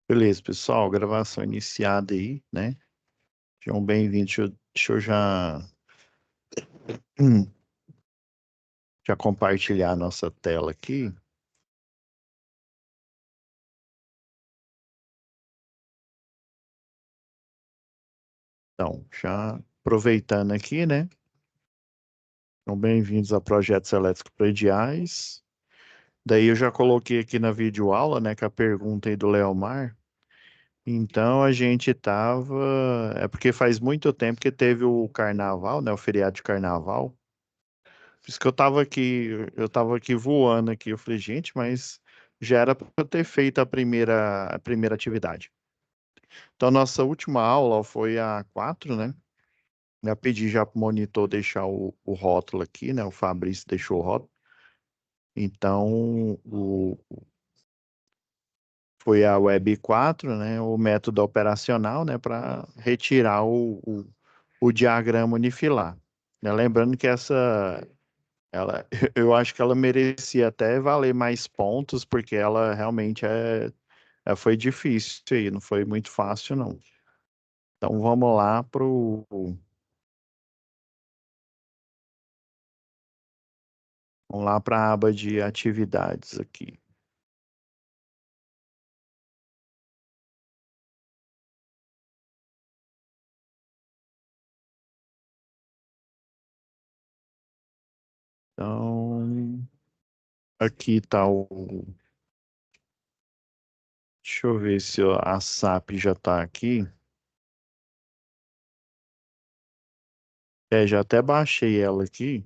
Beleza, pessoal, gravação iniciada aí, né? Sejam bem-vindos. Deixa eu hum, já compartilhar a nossa tela aqui. Então, já aproveitando aqui, né? Sejam bem-vindos a Projetos Elétricos Prediais. Daí eu já coloquei aqui na videoaula, né, com a pergunta aí do Leomar. Então a gente tava. É porque faz muito tempo que teve o carnaval, né? O feriado de carnaval. Por isso que eu tava aqui voando aqui. Eu falei, gente, mas já era para eu ter feito a primeira atividade. Então, nossa última aula foi a 4, né? Eu pedi já para o monitor deixar o rótulo aqui, né? O Fabrício deixou o rótulo. Então, foi a Web 4, né? O método operacional, né? Para retirar o diagrama unifilar. Né? Lembrando que ela, eu acho que ela merecia até valer mais pontos, porque ela realmente foi difícil aí, não foi muito fácil, não. Então vamos lá para a aba de atividades aqui. Então, aqui está deixa eu ver se a SAP já está aqui. É, já até baixei ela aqui.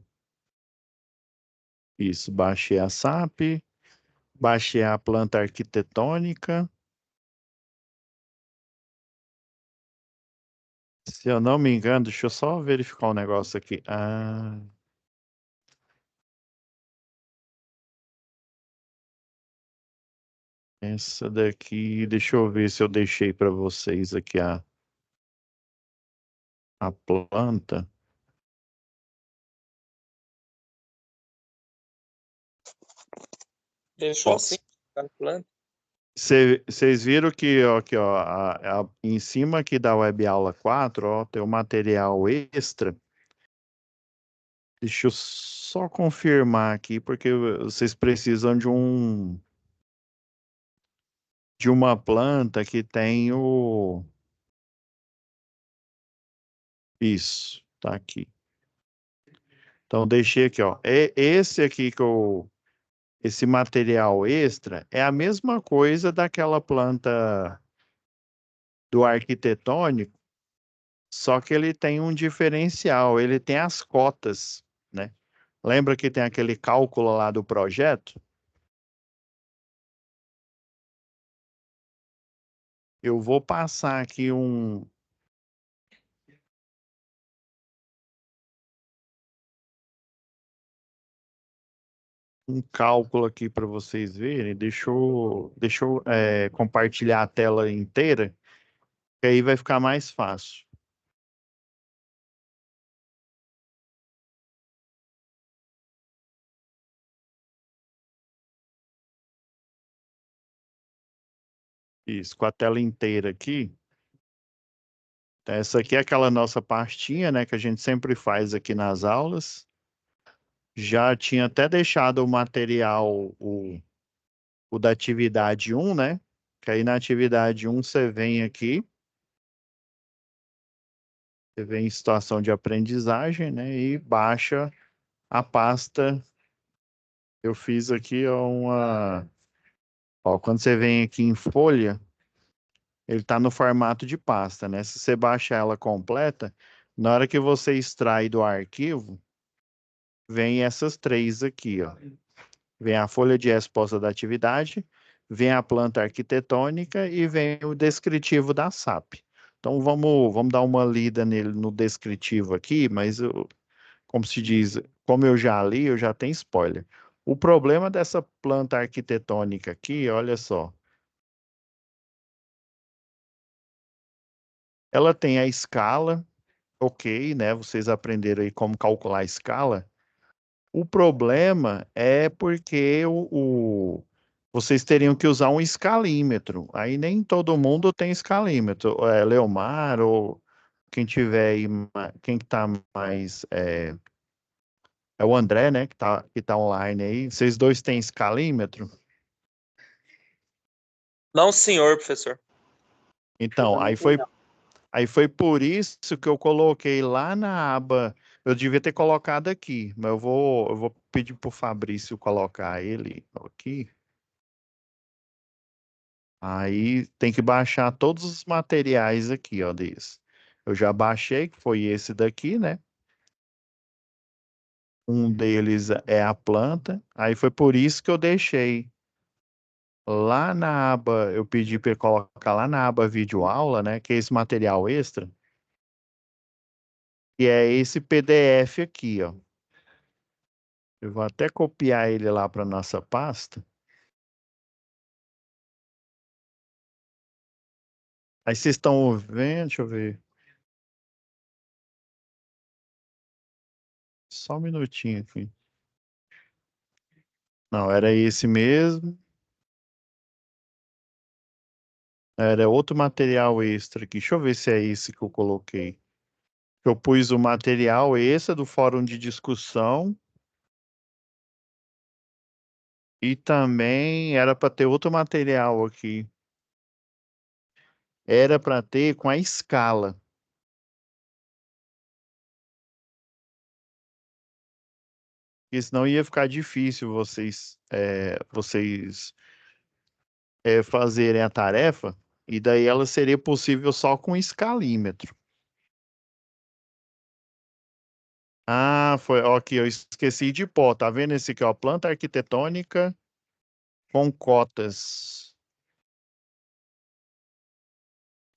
Isso, baixei a SAP, baixei a planta arquitetônica. Se eu não me engano, deixa eu só verificar um negócio aqui. Essa daqui, deixa eu ver se eu deixei para vocês aqui a planta. Deixou Ó, sim, calculando. vocês viram que ó, aqui, ó, em cima aqui da web aula 4, ó, tem o material extra. Deixa eu só confirmar aqui, porque vocês precisam de uma planta que tem o. Isso, tá aqui. Então, deixei aqui, ó. Esse aqui esse material extra é a mesma coisa daquela planta do arquitetônico, só que ele tem um diferencial, ele tem as cotas, né? Lembra que tem aquele cálculo lá do projeto? Eu vou passar aqui um cálculo aqui para vocês verem. Deixa eu compartilhar a tela inteira, que aí vai ficar mais fácil. Isso, com a tela inteira aqui. Essa aqui é aquela nossa pastinha, né, que a gente sempre faz aqui nas aulas. Já tinha até deixado o material, o da atividade um, né? Que aí na atividade um você vem aqui, você vem em situação de aprendizagem, né? E baixa a pasta. Eu fiz aqui ó, quando você vem aqui em folha, ele está no formato de pasta, né? Se você baixar ela completa, na hora que você extrai do arquivo, vem essas três aqui, ó. Vem a folha de resposta da atividade, vem a planta arquitetônica e vem o descritivo da SAP. Então vamos dar uma lida nele no descritivo aqui, mas como se diz, como eu já li, eu já tenho spoiler. O problema dessa planta arquitetônica aqui, olha só, ela tem a escala, ok, né? Vocês aprenderam aí como calcular a escala. O problema é porque vocês teriam que usar um escalímetro. Aí nem todo mundo tem escalímetro. É, Leomar ou quem tiver aí, quem que tá mais. É o André, né, que tá online aí. Vocês dois têm escalímetro? Não, senhor, professor. Eu Então, também aí tenho, foi, não. aí foi por isso que eu coloquei lá na aba. Eu devia ter colocado aqui, mas eu vou pedir pro Fabrício colocar ele aqui. Aí tem que baixar todos os materiais aqui, ó, desse. Eu já baixei, que foi esse daqui, né? Um deles é a planta. Aí foi por isso que eu deixei lá na aba, eu pedi para colocar lá na aba vídeo aula, né? Que é esse material extra. E é esse PDF aqui, ó. Eu vou até copiar ele lá para nossa pasta. Aí vocês estão vendo, deixa eu ver. Só um minutinho aqui. Não, era esse mesmo. Era outro material extra aqui. Deixa eu ver se é esse que eu coloquei. Eu pus o material esse do fórum de discussão e também era para ter outro material aqui. Era para ter com a escala. Porque senão ia ficar difícil vocês fazerem a tarefa, e daí ela seria possível só com escalímetro. Ah, foi, ó, aqui, eu esqueci de pôr, tá vendo esse aqui, ó, planta arquitetônica com cotas.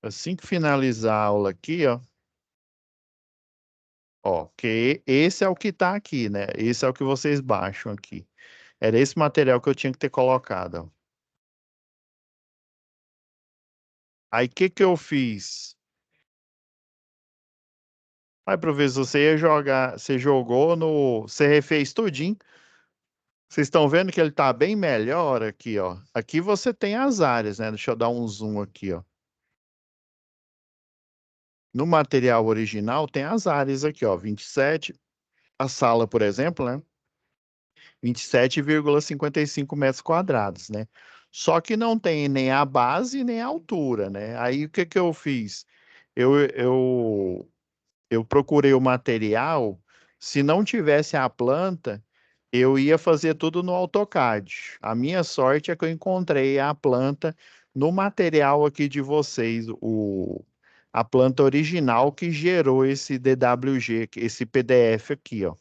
Assim que finalizar a aula aqui, ó, que esse é o que tá aqui, né? Esse é o que vocês baixam aqui. Era esse material que eu tinha que ter colocado, ó. Aí, o que que eu fiz? Aí, professor, você ia jogar, você jogou no, você refez tudinho. Vocês estão vendo que ele tá bem melhor aqui, ó. Aqui você tem as áreas, né? Deixa eu dar um zoom aqui, ó. No material original tem as áreas aqui, ó, 27. A sala, por exemplo, né? 27,55 metros quadrados, né? Só que não tem nem a base nem a altura, né? Aí o que que eu fiz? Eu procurei o material, se não tivesse a planta, eu ia fazer tudo no AutoCAD. A minha sorte é que eu encontrei a planta no material aqui de vocês, a planta original que gerou esse DWG, esse PDF aqui, ó.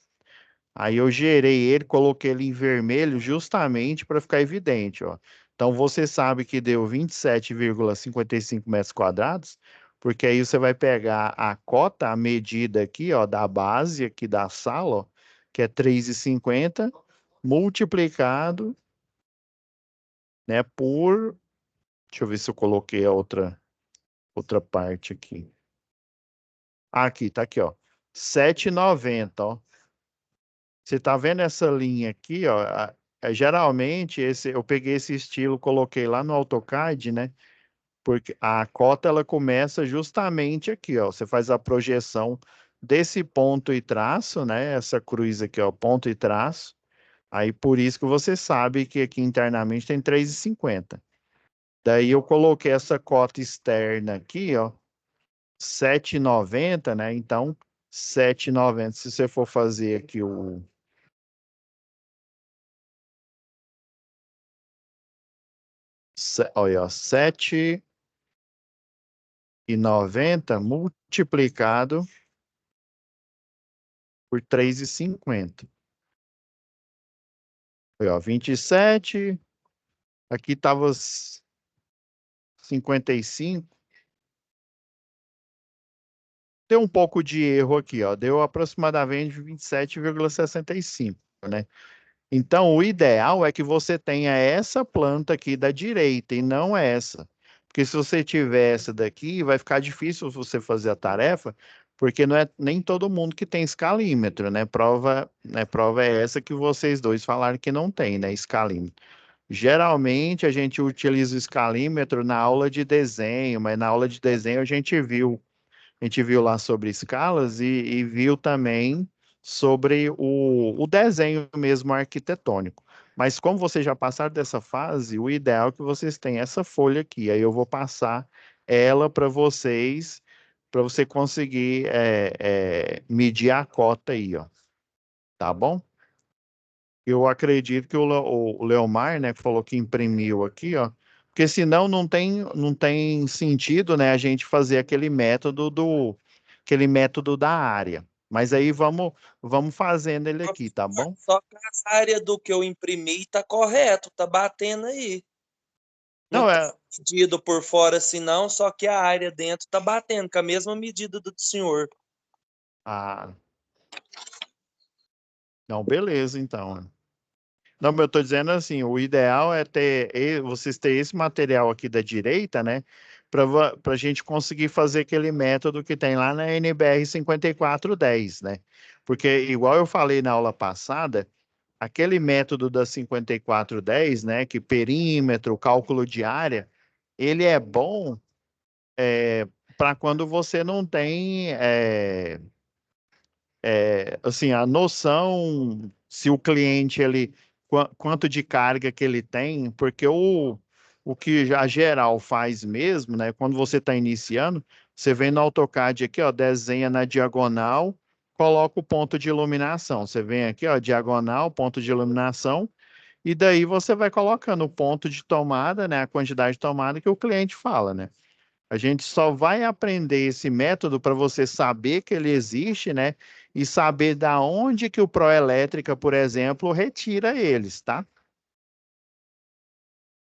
Aí eu gerei ele, coloquei ele em vermelho justamente para ficar evidente, ó. Então você sabe que deu 27,55 metros quadrados, porque aí você vai pegar a cota, a medida aqui, ó, da base aqui da sala, ó, que é 3,50, multiplicado, né, por, deixa eu ver se eu coloquei a outra parte aqui. Aqui, tá aqui, ó. 7,90, ó. Você tá vendo essa linha aqui, ó? Geralmente eu peguei esse estilo, coloquei lá no AutoCAD, né? Porque a cota ela começa justamente aqui, ó. Você faz a projeção desse ponto e traço, né? Essa cruz aqui, ó, ponto e traço. Aí por isso que você sabe que aqui internamente tem 3,50. Daí eu coloquei essa cota externa aqui, ó, 7,90, né? Então, 7,90. Se você for fazer aqui olha, ó, 7,90 multiplicado por 3,50. Olha, ó, 27, aqui estava 55. Deu um pouco de erro aqui, ó. Deu aproximadamente 27,65, né? Então, o ideal é que você tenha essa planta aqui da direita e não essa. Porque se você tiver essa daqui, vai ficar difícil você fazer a tarefa, porque não é nem todo mundo que tem escalímetro, né? Prova é essa que vocês dois falaram que não tem, né? Escalímetro. Geralmente a gente utiliza o escalímetro na aula de desenho, mas na aula de desenho a gente viu lá sobre escalas e viu também sobre o desenho mesmo arquitetônico. Mas como vocês já passaram dessa fase, o ideal é que vocês tenham essa folha aqui. Aí eu vou passar ela para você conseguir medir a cota aí, ó. Tá bom? Eu acredito que o Leomar, né, que falou que imprimiu aqui, ó, porque senão não tem sentido, né, a gente fazer aquele método da área. Mas aí vamos fazendo ele aqui, tá bom? Só que a área do que eu imprimi tá correto, tá batendo aí. Não Não tá é, medido por fora assim não, só que a área dentro tá batendo com a mesma medida do senhor. ah, não, beleza, então. Não, mas eu estou dizendo assim, o ideal é vocês ter esse material aqui da direita, né? Para a gente conseguir fazer aquele método que tem lá na NBR 5410, né? Porque, igual eu falei na aula passada, aquele método da 5410, né? Que perímetro, cálculo de área, ele é bom para quando você não tem assim, a noção se o cliente ele quanto de carga que ele tem, porque o que a geral faz mesmo, né? Quando você está iniciando, você vem no AutoCAD aqui, ó, desenha na diagonal, coloca o ponto de iluminação. Você vem aqui, ó, diagonal, ponto de iluminação, e daí você vai colocando o ponto de tomada, né? A quantidade de tomada que o cliente fala, né? A gente só vai aprender esse método para você saber que ele existe, né? E saber da onde que o Proelétrica, por exemplo, retira eles, tá?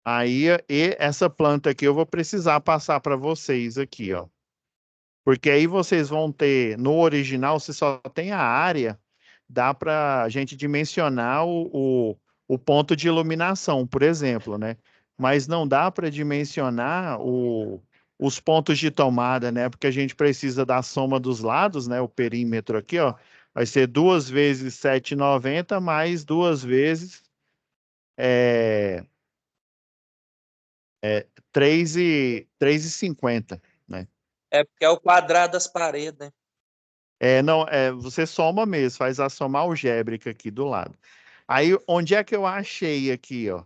Aí, essa planta aqui eu vou precisar passar para vocês aqui, ó. Porque aí vocês vão ter, no original, você só tem a área, dá para a gente dimensionar o ponto de iluminação, por exemplo, né? Mas não dá para dimensionar os pontos de tomada, né? Porque a gente precisa da soma dos lados, né? O perímetro aqui, ó, vai ser 2 vezes 7,90 mais 2 vezes é, 3,50, né? É porque é o quadrado das paredes, né? Não, você soma mesmo, faz a soma algébrica aqui do lado. Aí, onde é que eu achei aqui, ó?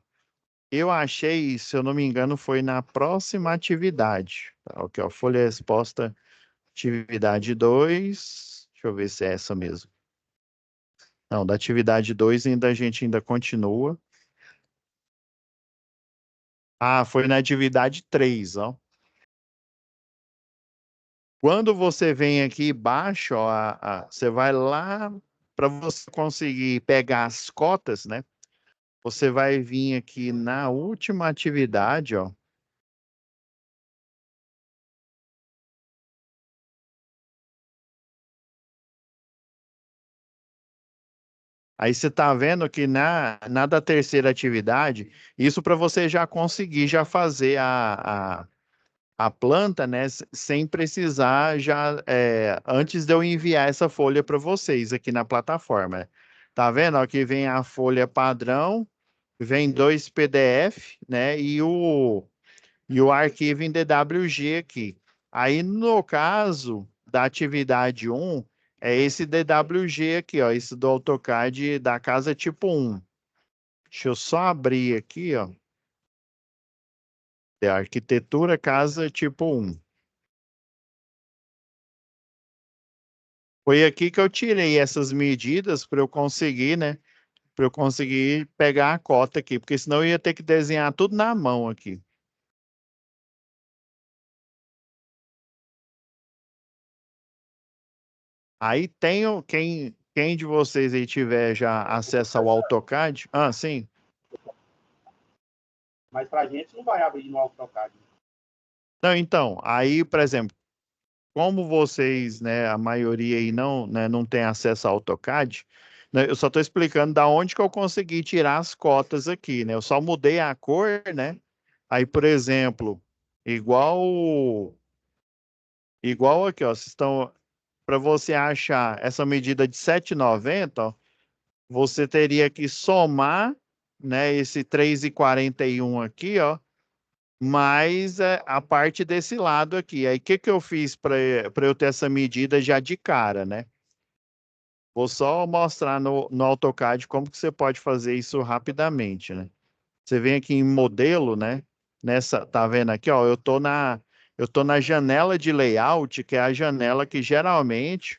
Eu achei, se eu não me engano, foi na próxima atividade. Tá? Aqui, ó, folha exposta, atividade 2. Deixa eu ver se é essa mesmo. Não, da atividade 2 ainda a gente ainda continua. Ah, foi na atividade 3, ó. Quando você vem aqui embaixo, ó, você vai lá para você conseguir pegar as cotas, né? Você vai vir aqui na última atividade, ó. Aí você está vendo que na da terceira atividade, isso para você já conseguir já fazer a planta, né, sem precisar já antes de eu enviar essa folha para vocês aqui na plataforma. Né? Tá vendo? Aqui vem a folha padrão, vem 2 PDF, né, e o arquivo em DWG aqui. Aí, no caso da atividade um é esse DWG aqui, ó, esse do AutoCAD da casa tipo um. Deixa eu só abrir aqui, ó. É arquitetura casa tipo um. Foi aqui que eu tirei essas medidas para eu conseguir, né? Para eu conseguir pegar a cota aqui, porque senão eu ia ter que desenhar tudo na mão aqui. Aí quem de vocês aí tiver já acesso ao AutoCAD? Ah, sim. Mas para a gente não vai abrir no AutoCAD. Não, então, aí, por exemplo, como vocês, né, a maioria aí não, né, não tem acesso ao AutoCAD, né, eu só estou explicando da onde que eu consegui tirar as cotas aqui, né? Eu só mudei a cor, né? Aí, por exemplo, igual aqui, ó, vocês estão para você achar essa medida de 7,90, ó, você teria que somar né, esse 3,41 aqui, ó, mais a parte desse lado aqui. Aí, o que que eu fiz para eu ter essa medida já de cara, né? Vou só mostrar no AutoCAD como que você pode fazer isso rapidamente, né? Você vem aqui em modelo, né? Tá vendo aqui, ó, eu tô na janela de layout, que é a janela que geralmente,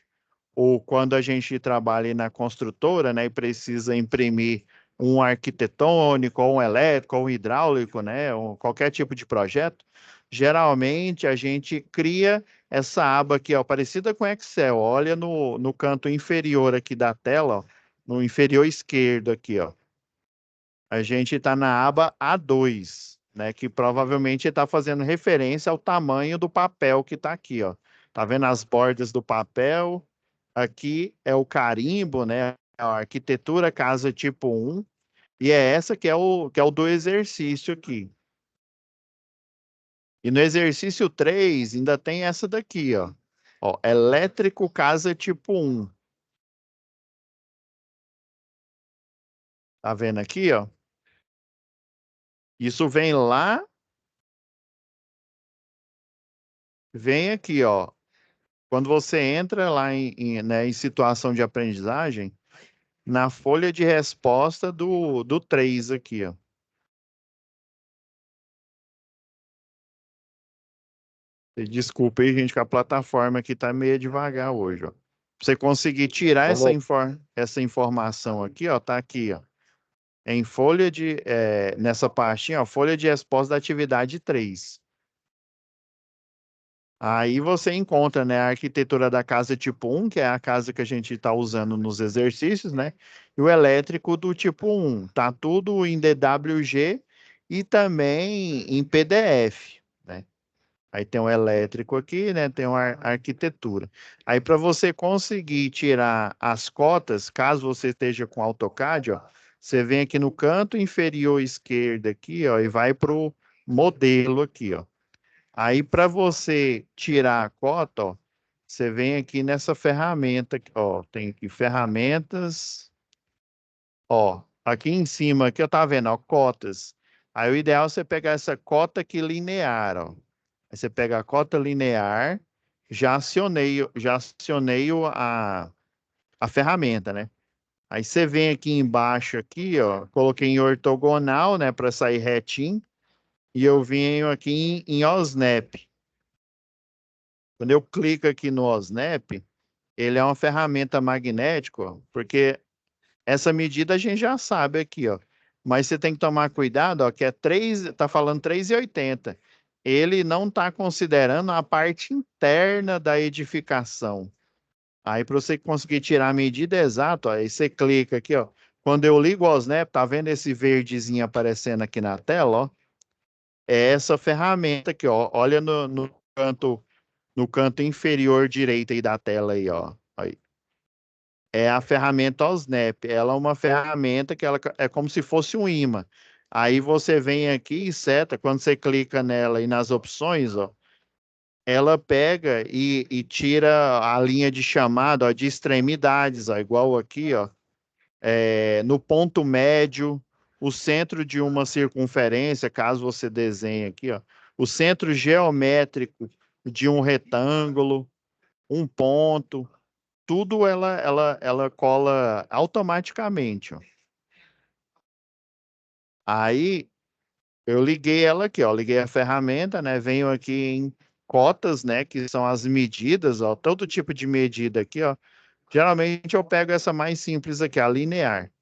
ou quando a gente trabalha aí na construtora, né, e precisa imprimir um arquitetônico, ou um elétrico, ou um hidráulico, né, ou qualquer tipo de projeto, geralmente a gente cria essa aba aqui, ó, parecida com Excel. Olha no canto inferior aqui da tela, ó, no inferior esquerdo aqui, ó. A gente está na aba A2, né? Que provavelmente está fazendo referência ao tamanho do papel que está aqui, ó. Tá vendo as bordas do papel? Aqui é o carimbo, né? A arquitetura casa tipo 1. E é essa que é o do exercício aqui. E no exercício 3 ainda tem essa daqui, ó. Ó, elétrico casa tipo 1. Tá vendo aqui, ó? Isso vem aqui, ó. Quando você entra lá né, em situação de aprendizagem, na folha de resposta do 3 aqui, ó. Desculpa aí, gente, que a plataforma aqui tá meio devagar hoje, ó. Pra você conseguir tirar Vamos. essa informação aqui, ó, tá aqui, ó. Em nessa pastinha, ó, folha de resposta da atividade 3. Aí você encontra, né, a arquitetura da casa tipo 1, que é a casa que a gente está usando nos exercícios, né? E o elétrico do tipo 1. Tá tudo em DWG e também em PDF, né? Aí tem o elétrico aqui, né? Tem uma arquitetura. Aí para você conseguir tirar as cotas, caso você esteja com AutoCAD, ó, você vem aqui no canto inferior esquerdo aqui, ó, e vai para o modelo aqui, ó. Aí, para você tirar a cota, ó, você vem aqui nessa ferramenta, ó, tem aqui ferramentas, ó, aqui em cima, aqui eu tá vendo, ó, cotas. Aí o ideal é você pegar essa cota aqui linear, ó. Aí você pega a cota linear, já acionei a ferramenta, né? Aí você vem aqui embaixo aqui, ó, coloquei em ortogonal, né, para sair retinho, e eu venho aqui em OSNAP. Quando eu clico aqui no OSNAP, ele é uma ferramenta magnética, ó, porque essa medida a gente já sabe aqui, ó. Mas você tem que tomar cuidado, ó, que é 3, tá falando 3,80. Ele não está considerando a parte interna da edificação. Aí, para você conseguir tirar a medida exata, ó, aí você clica aqui, ó. Quando eu ligo o OSNAP, tá vendo esse verdezinho aparecendo aqui na tela, ó? É essa ferramenta aqui, ó. Olha no canto inferior direito aí da tela aí, ó. Aí. É a ferramenta OSNAP. Ela é uma ferramenta que ela é como se fosse um imã. Aí você vem aqui e seta, quando você clica nela e nas opções, ó, ela pega e tira a linha de chamada, ó, de extremidades, ó, igual aqui, ó, no ponto médio, o centro de uma circunferência, caso você desenhe aqui, ó, o centro geométrico de um retângulo, um ponto, tudo ela cola automaticamente, ó. Aí eu liguei ela aqui, ó, liguei a ferramenta, né? Venho aqui em cotas, né? Que são as medidas, ó, todo tipo de medida aqui, ó. Geralmente eu pego essa mais simples aqui, a linear.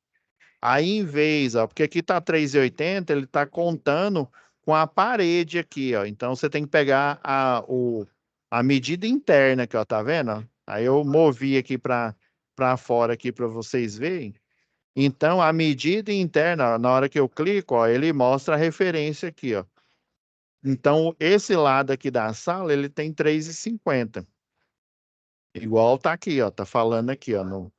Aí em vez, ó, porque aqui tá 3,80, ele tá contando com a parede aqui, ó. Então você tem que pegar a medida interna aqui, ó, tá vendo? Aí eu movi aqui para fora aqui para vocês verem. Então a medida interna, ó, na hora que eu clico, ó, ele mostra a referência aqui, ó. Então esse lado aqui da sala, ele tem 3,50. Igual tá aqui, ó, tá falando aqui, ó, no.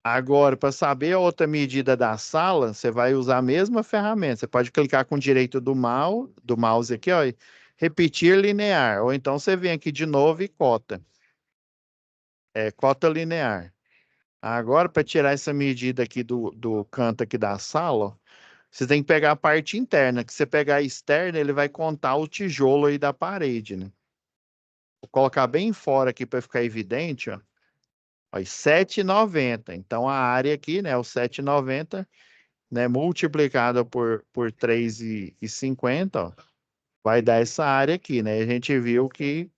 Agora, para saber a outra medida da sala, você vai usar a mesma ferramenta. Você pode clicar com o direito do mouse aqui, ó, e repetir linear. Ou então você vem aqui de novo e cota. É cota linear. Agora, para tirar essa medida aqui do canto aqui da sala, ó, você tem que pegar a parte interna, que você pegar a externa, ele vai contar o tijolo aí da parede, né? Vou colocar bem fora aqui para ficar evidente, ó. Ó, 7,90. Então, a área aqui, né, o 7,90, né, multiplicada por 3,50, ó, vai dar essa área aqui, né? A gente viu que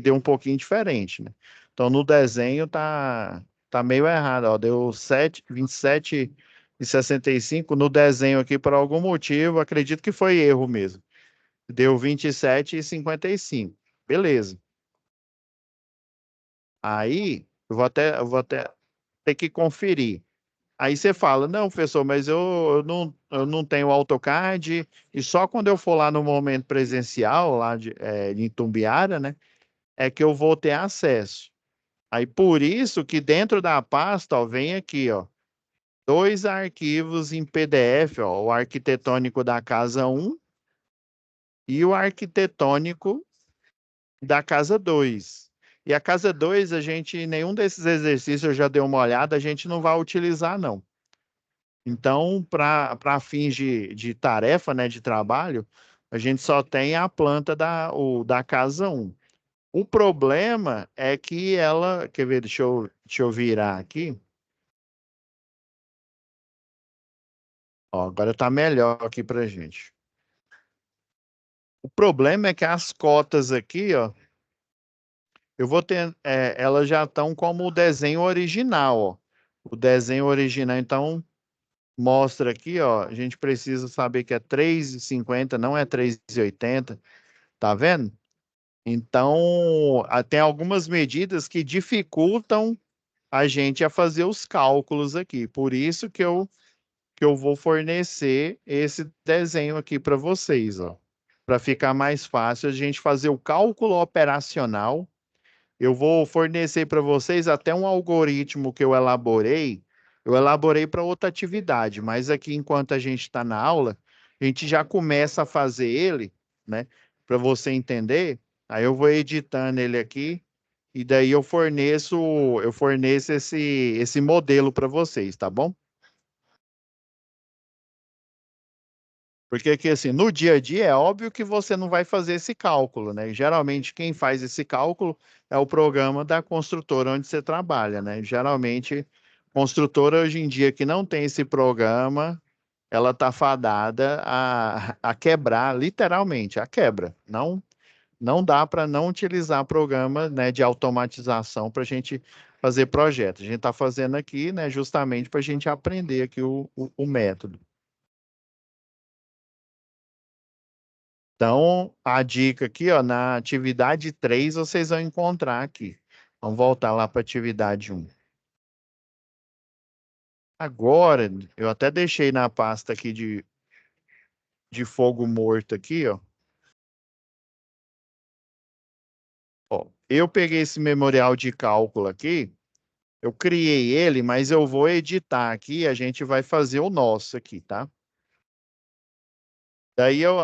deu um pouquinho diferente, né? Então, no desenho tá meio errado, ó. Deu 27,65 no desenho aqui por algum motivo, acredito que foi erro mesmo. Deu 27,55. Beleza. Aí, eu vou até ter que conferir. Aí você fala, não, professor, mas eu não tenho AutoCAD, e só quando eu for lá no momento presencial, lá em Itumbiara, né, é que eu vou ter acesso. Aí por isso que dentro da pasta, ó, vem aqui, ó, dois arquivos em PDF, ó, o arquitetônico da casa 1 e o arquitetônico da casa 2. E a casa 2, a gente, nenhum desses exercícios eu já dei uma olhada, a gente não vai utilizar, não. Então, para fins de tarefa, né, de trabalho, a gente só tem a planta da casa 1. O problema é que ela, quer ver, deixa eu virar aqui. Ó, agora está melhor aqui para gente. O problema é que as cotas aqui, ó, eu vou ter, elas já estão como o desenho original, ó. O desenho original, então, mostra aqui, ó, a gente precisa saber que é 3,50, não é 3,80, tá vendo? Então, tem algumas medidas que dificultam a gente a fazer os cálculos aqui. Por isso que eu vou fornecer esse desenho aqui para vocês, ó. Para ficar mais fácil a gente fazer o cálculo operacional. Eu vou fornecer para vocês até um algoritmo que eu elaborei. Eu elaborei para outra atividade, mas aqui, enquanto a gente está na aula, a gente já começa a fazer ele, né? Para você entender. Aí eu vou editando ele aqui e daí eu forneço esse modelo para vocês, tá bom? Porque aqui, assim, no dia a dia é óbvio que você não vai fazer esse cálculo, né? Geralmente quem faz esse cálculo é o programa da construtora onde você trabalha, né? Geralmente, construtora hoje em dia que não tem esse programa, ela está fadada a quebrar, literalmente, a quebra. Não dá para não utilizar programa, né, de automatização para a gente fazer projetos. A gente está fazendo aqui, né, justamente para a gente aprender aqui o método. Então, a dica aqui, ó, na atividade 3 vocês vão encontrar aqui. Vamos voltar lá para a atividade 1. Agora, eu até deixei na pasta aqui de fogo morto aqui, ó. Ó, eu peguei esse memorial de cálculo aqui, eu criei ele, mas eu vou editar aqui, a gente vai fazer o nosso aqui, tá?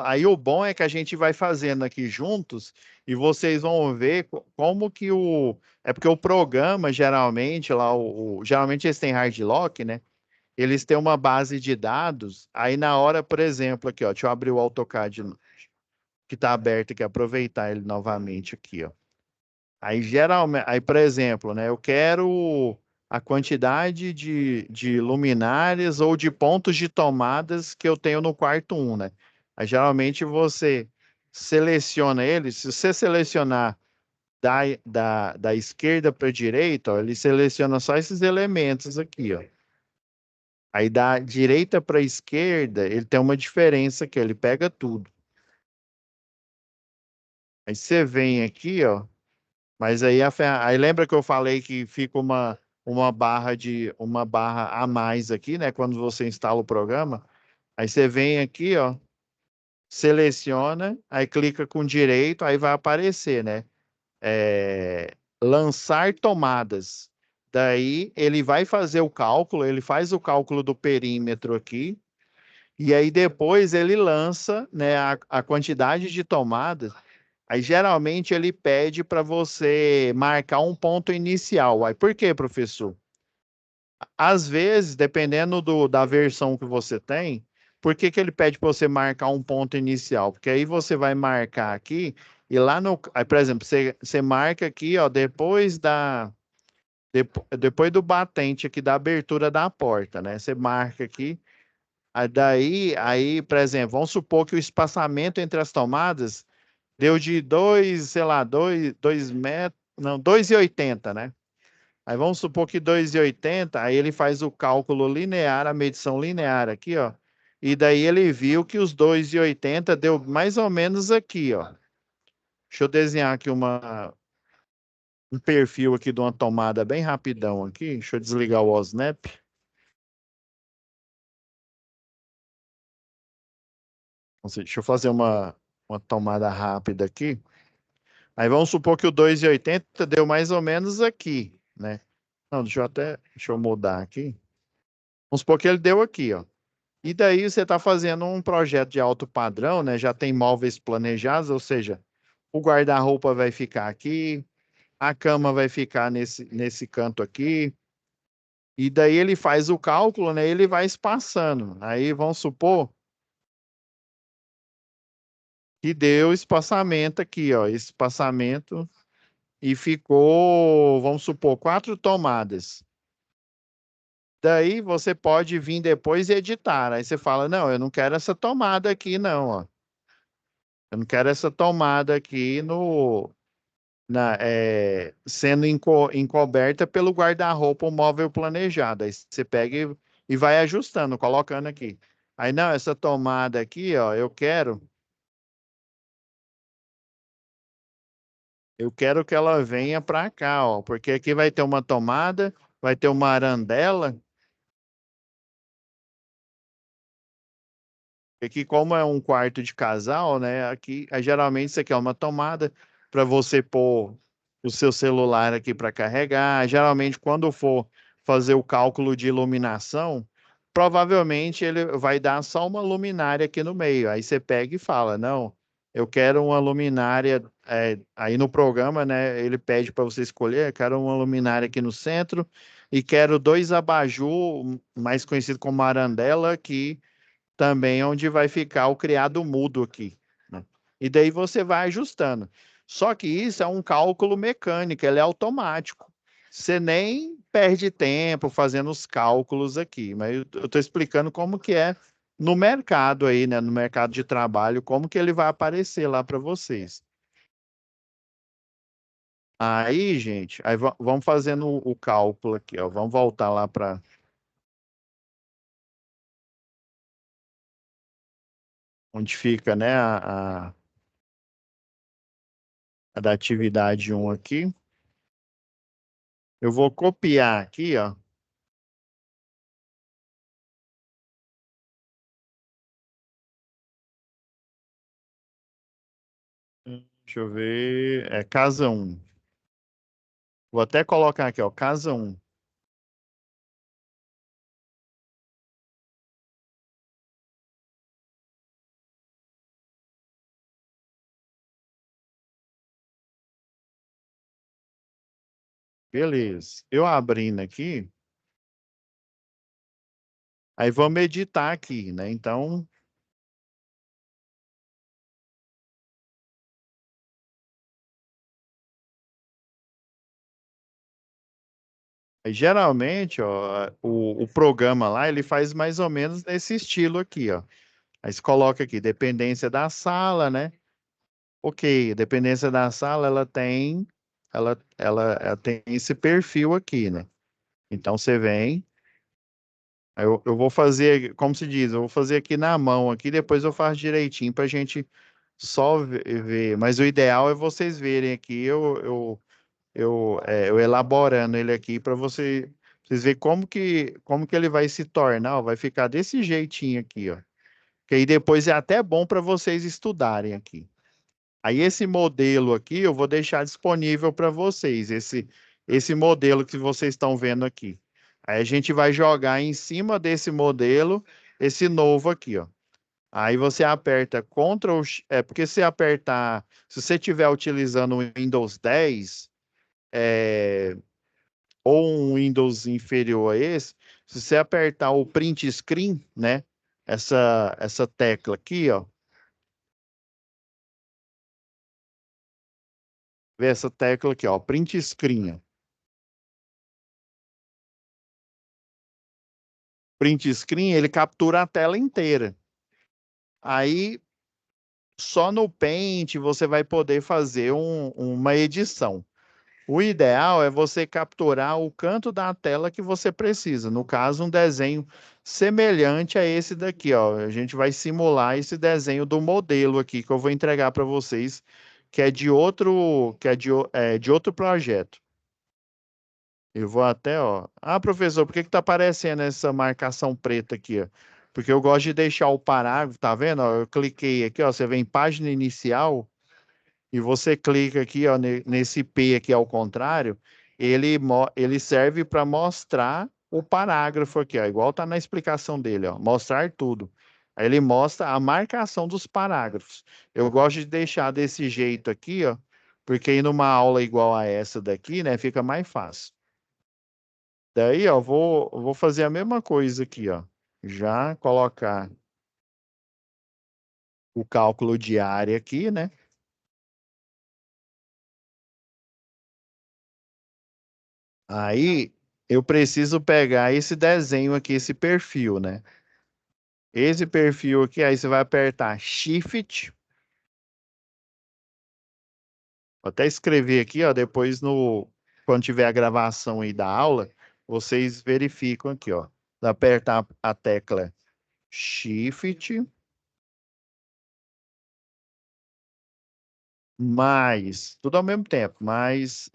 Aí o bom é que a gente vai fazendo aqui juntos e vocês vão ver como que É porque o programa, geralmente, lá, geralmente eles têm hard lock, né? Eles têm uma base de dados, aí na hora, por exemplo, aqui, ó, deixa eu abrir o AutoCAD que está aberto aqui, aproveitar ele novamente aqui, ó. Aí, geralmente, aí, por exemplo, né, eu quero a quantidade de luminárias ou de pontos de tomadas que eu tenho no quarto 1, né? Aí, geralmente, você seleciona ele. Se você selecionar da esquerda para a direita, ó, ele seleciona só esses elementos aqui, ó. Aí, da direita para a esquerda, ele tem uma diferença aqui, ó, ele pega tudo. Aí, você vem aqui, ó. Mas aí lembra que eu falei que fica uma barra a mais aqui, né? Quando você instala o programa. Aí você vem aqui, ó, seleciona, aí clica com direito, aí vai aparecer, né? Lançar tomadas. Daí ele vai fazer o cálculo, ele faz o cálculo do perímetro aqui, e aí depois ele lança, né, a quantidade de tomadas. Aí geralmente ele pede para você marcar um ponto inicial. Aí por quê, professor? Às vezes, dependendo da versão que você tem, por que que ele pede para você marcar um ponto inicial? Porque aí você vai marcar aqui e lá no, aí, por exemplo, você marca aqui, ó, depois do batente aqui da abertura da porta, né? Você marca aqui, aí, por exemplo, vamos supor que o espaçamento entre as tomadas deu de 2, sei lá, 2 metros, não, 2,80, né? Aí vamos supor que 2,80, aí ele faz o cálculo linear, a medição linear aqui, ó. E daí ele viu que os 2,80 deu mais ou menos aqui, ó. Deixa eu desenhar aqui um perfil aqui de uma tomada bem rapidão aqui. Deixa eu desligar o OSNAP. Deixa eu fazer uma tomada rápida aqui. Aí vamos supor que o 2,80 deu mais ou menos aqui, né? Não, deixa eu mudar aqui. Vamos supor que ele deu aqui, ó. E daí você está fazendo um projeto de alto padrão, né? Já tem móveis planejados, ou seja, o guarda-roupa vai ficar aqui, a cama vai ficar nesse canto aqui. E daí ele faz o cálculo, né? Ele vai espaçando. Aí vamos supor que deu espaçamento aqui, ó, espaçamento e ficou, vamos supor, 4 tomadas. Daí você pode vir depois e editar. Aí você fala, não, eu não quero essa tomada aqui, não, ó. Eu não quero essa tomada aqui sendo encoberta pelo guarda-roupa o móvel planejado. Aí você pega e vai ajustando, colocando aqui. Aí, não, essa tomada aqui, ó, eu quero que ela venha para cá, ó, porque aqui vai ter uma tomada, vai ter uma arandela. Aqui, como é um quarto de casal, né? Aqui, geralmente você quer uma tomada para você pôr o seu celular aqui para carregar. Geralmente, quando for fazer o cálculo de iluminação, provavelmente ele vai dar só uma luminária aqui no meio. Aí você pega e fala, não, eu quero uma luminária. Aí no programa, né? Ele pede para você escolher, eu quero uma luminária aqui no centro e quero 2 abajur, mais conhecido como arandela, aqui também onde vai ficar o criado mudo aqui, né? E daí você vai ajustando. Só que isso é um cálculo mecânico, ele é automático. Você nem perde tempo fazendo os cálculos aqui, mas eu estou explicando como que é no mercado aí, né? No mercado de trabalho, como que ele vai aparecer lá para vocês. Aí, gente, aí vamos fazendo o cálculo aqui, ó. Vamos voltar lá para onde fica, né, a da atividade 1 aqui. Eu vou copiar aqui, ó. Deixa eu ver. É casa 1. Vou até colocar aqui, ó, casa 1. Beleza. Eu abrindo aqui, aí vamos editar aqui, né? Então, geralmente, ó, o programa lá, ele faz mais ou menos nesse estilo aqui, ó. Aí você coloca aqui, dependência da sala, né? Ok, dependência da sala, ela tem esse perfil aqui, né? Então você vem, aí eu vou fazer, como se diz, eu vou fazer aqui na mão, aqui, depois eu faço direitinho para a gente só ver. Mas o ideal é vocês verem aqui, eu elaborando ele aqui para vocês verem como que ele vai se tornar, ó, vai ficar desse jeitinho aqui, ó. Que aí depois é até bom para vocês estudarem aqui. Aí esse modelo aqui eu vou deixar disponível para vocês, esse modelo que vocês estão vendo aqui. Aí a gente vai jogar em cima desse modelo, esse novo aqui, ó. Aí você aperta Ctrl, porque se apertar, se você estiver utilizando o Windows 10, ou um Windows inferior a esse, se você apertar o print screen, né? Essa tecla aqui, ó. Vê essa tecla aqui, ó, print screen. Ó. Print screen, ele captura a tela inteira. Aí, só no Paint você vai poder fazer uma edição. O ideal é você capturar o canto da tela que você precisa. No caso, um desenho semelhante a esse daqui, ó. A gente vai simular esse desenho do modelo aqui que eu vou entregar para vocês, que é de outro, de outro projeto. Eu vou até, ó. Ah, professor, por que que tá aparecendo essa marcação preta aqui, ó? Porque eu gosto de deixar o parágrafo, tá vendo? Ó, eu cliquei aqui, ó. Você vem em página inicial e você clica aqui, ó, nesse P aqui ao contrário, ele serve para mostrar o parágrafo aqui, ó, igual tá na explicação dele, ó, mostrar tudo. Aí ele mostra a marcação dos parágrafos. Eu gosto de deixar desse jeito aqui, ó, porque aí numa aula igual a essa daqui, né, fica mais fácil. Daí, ó, vou fazer a mesma coisa aqui, ó. Já colocar o cálculo de área aqui, né? Aí eu preciso pegar esse desenho aqui, esse perfil, né? Esse perfil aqui, aí você vai apertar Shift. Vou até escrever aqui, ó, depois quando tiver a gravação aí da aula, vocês verificam aqui, ó. Apertar a tecla Shift mais, tudo ao mesmo tempo, mais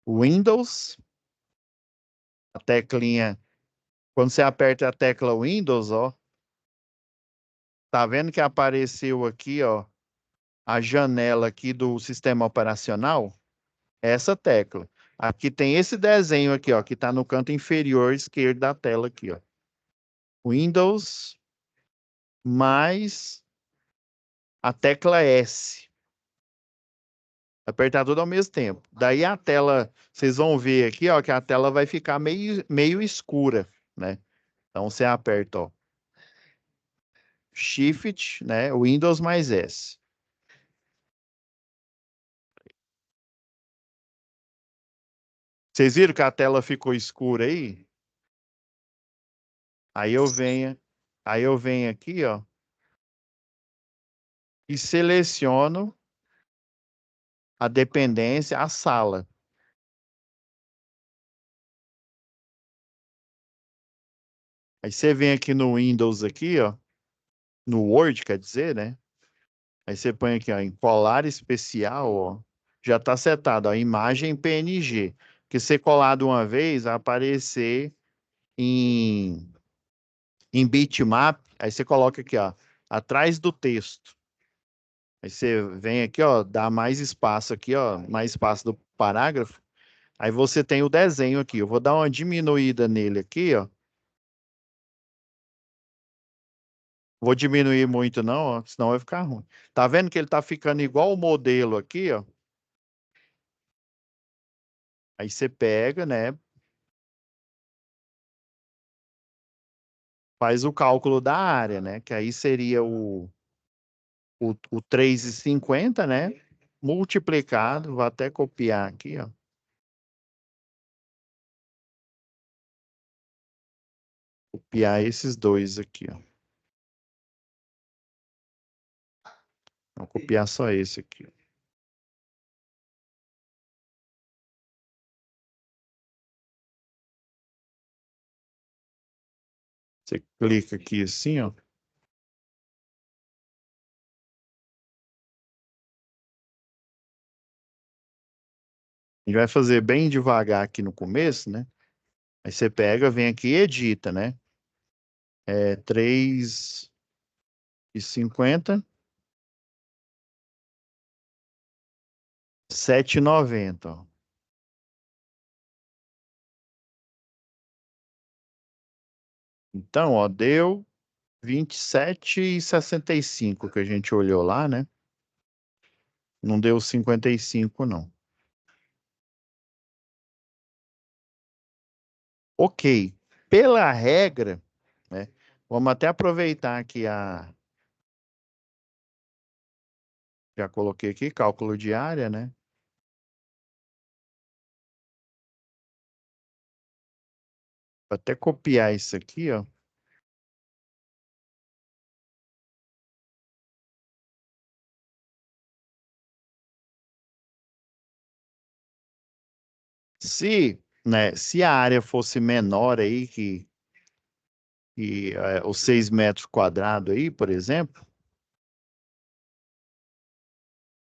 Windows, a teclinha, quando você aperta a tecla Windows, ó, tá vendo que apareceu aqui, ó, a janela aqui do sistema operacional? Essa tecla. Aqui tem esse desenho aqui, ó, que está no canto inferior esquerdo da tela aqui, ó. Windows mais a tecla S. Apertar tudo ao mesmo tempo. Daí a tela, vocês vão ver aqui, ó, que a tela vai ficar meio escura, né? Então você aperta, ó, Shift, né? Windows mais S. Vocês viram que a tela ficou escura aí? Aí eu venho, aí eu venho aqui, ó, e seleciono a dependência, a sala. Aí você vem aqui no Windows aqui, ó, no Word, quer dizer, né? Aí você põe aqui, ó, em colar especial, ó, já tá setado, ó, imagem PNG. Que ser colado uma vez, vai aparecer em, em bitmap, aí você coloca aqui, ó, atrás do texto. Aí você vem aqui, ó, dá mais espaço aqui, ó, mais espaço do parágrafo. Aí você tem o desenho aqui. Eu vou dar uma diminuída nele aqui, ó. Vou diminuir muito não, ó, senão vai ficar ruim. Tá vendo que ele tá ficando igual o modelo aqui, ó? Aí você pega, né? Faz o cálculo da área, né? Que aí seria o 3,50, né? Multiplicado, vou até copiar aqui, ó. Copiar esses dois aqui, ó. Vou copiar só esse aqui. Você clica aqui assim, ó. A gente vai fazer bem devagar aqui no começo, né? Aí você pega, vem aqui e edita, né? É 3,50, 7,90, ó. Então, ó, deu 27,65 que a gente olhou lá, né? Não deu 55, não. Ok. Pela regra, né? Vamos até aproveitar aqui a... Já coloquei aqui, cálculo de área, né? Vou até copiar isso aqui, ó. Se a área fosse menor aí os 6 metros quadrados aí, por exemplo,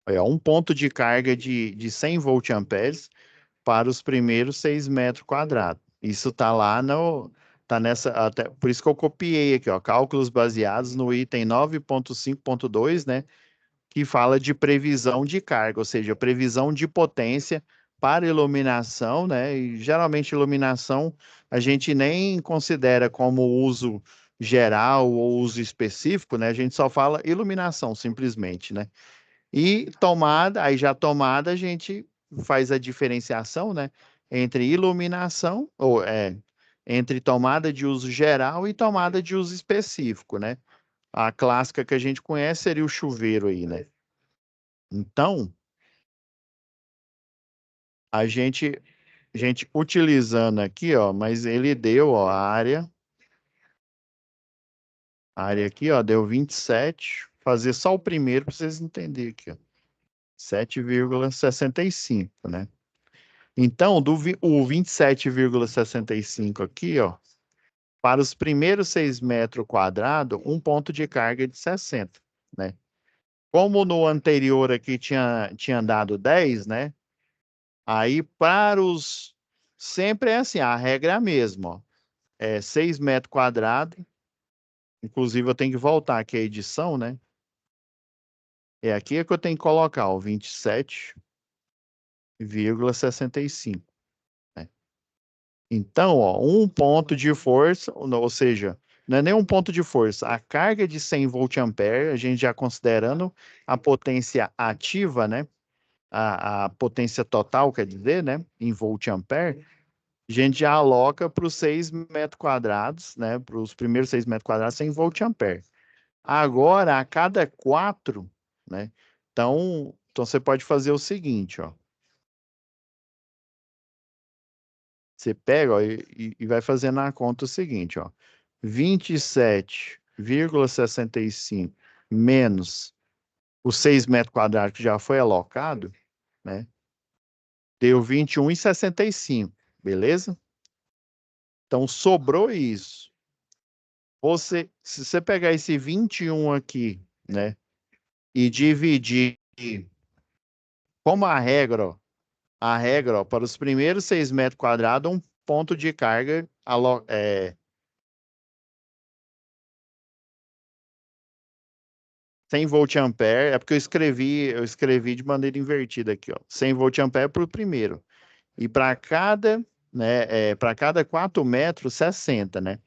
é um ponto de carga de 100 volt-amperes para os primeiros 6 metros quadrados. Isso está lá no... Tá nessa, até, por isso que eu copiei aqui, ó, cálculos baseados no item 9.5.2, né, que fala de previsão de carga, ou seja, previsão de potência para iluminação, né? E geralmente iluminação a gente nem considera como uso geral ou uso específico, né? A gente só fala iluminação simplesmente, né? E tomada, aí já tomada a gente faz a diferenciação, né? Entre iluminação entre tomada de uso geral e tomada de uso específico, né? A clássica que a gente conhece seria o chuveiro aí, né? Então, a gente utilizando aqui, ó, mas ele deu, ó, a área aqui, ó, deu 27. Fazer só o primeiro para vocês entenderem aqui, ó. 7,65, né? Então, o 27,65 aqui, ó, para os primeiros 6 metros quadrados, um ponto de carga de 60, né? Como no anterior aqui tinha dado 10, né? Aí, para os... Sempre é assim, a regra é a mesma, ó. 6 metros quadrados. Inclusive, eu tenho que voltar aqui a edição, né? Aqui é que eu tenho que colocar o 27,65, né? Então, ó, um ponto de força, ou seja, não é nem um ponto de força. A carga de 100 volt-ampere, a gente já considerando a potência ativa, né? A potência total, quer dizer, né? Em volt-ampere, a gente já aloca para os 6 metros quadrados, né? Para os primeiros 6 metros quadrados, 100 volt-ampere. Agora, a cada 4, né? Então você pode fazer o seguinte, ó. Você pega, ó, e vai fazendo a conta o seguinte, ó. 27,65 menos os 6 metros quadrados que já foi alocado, né? Deu 21,65, beleza? Então, sobrou isso. Se você pegar esse 21 aqui, né? E dividir, como a regra, ó, para os primeiros 6 metros quadrados, um ponto de carga 100 volt-ampere, é porque eu escrevi de maneira invertida aqui, ó. 100 volt-ampere para o primeiro. E para cada, né, para cada 4 metros, 60, né?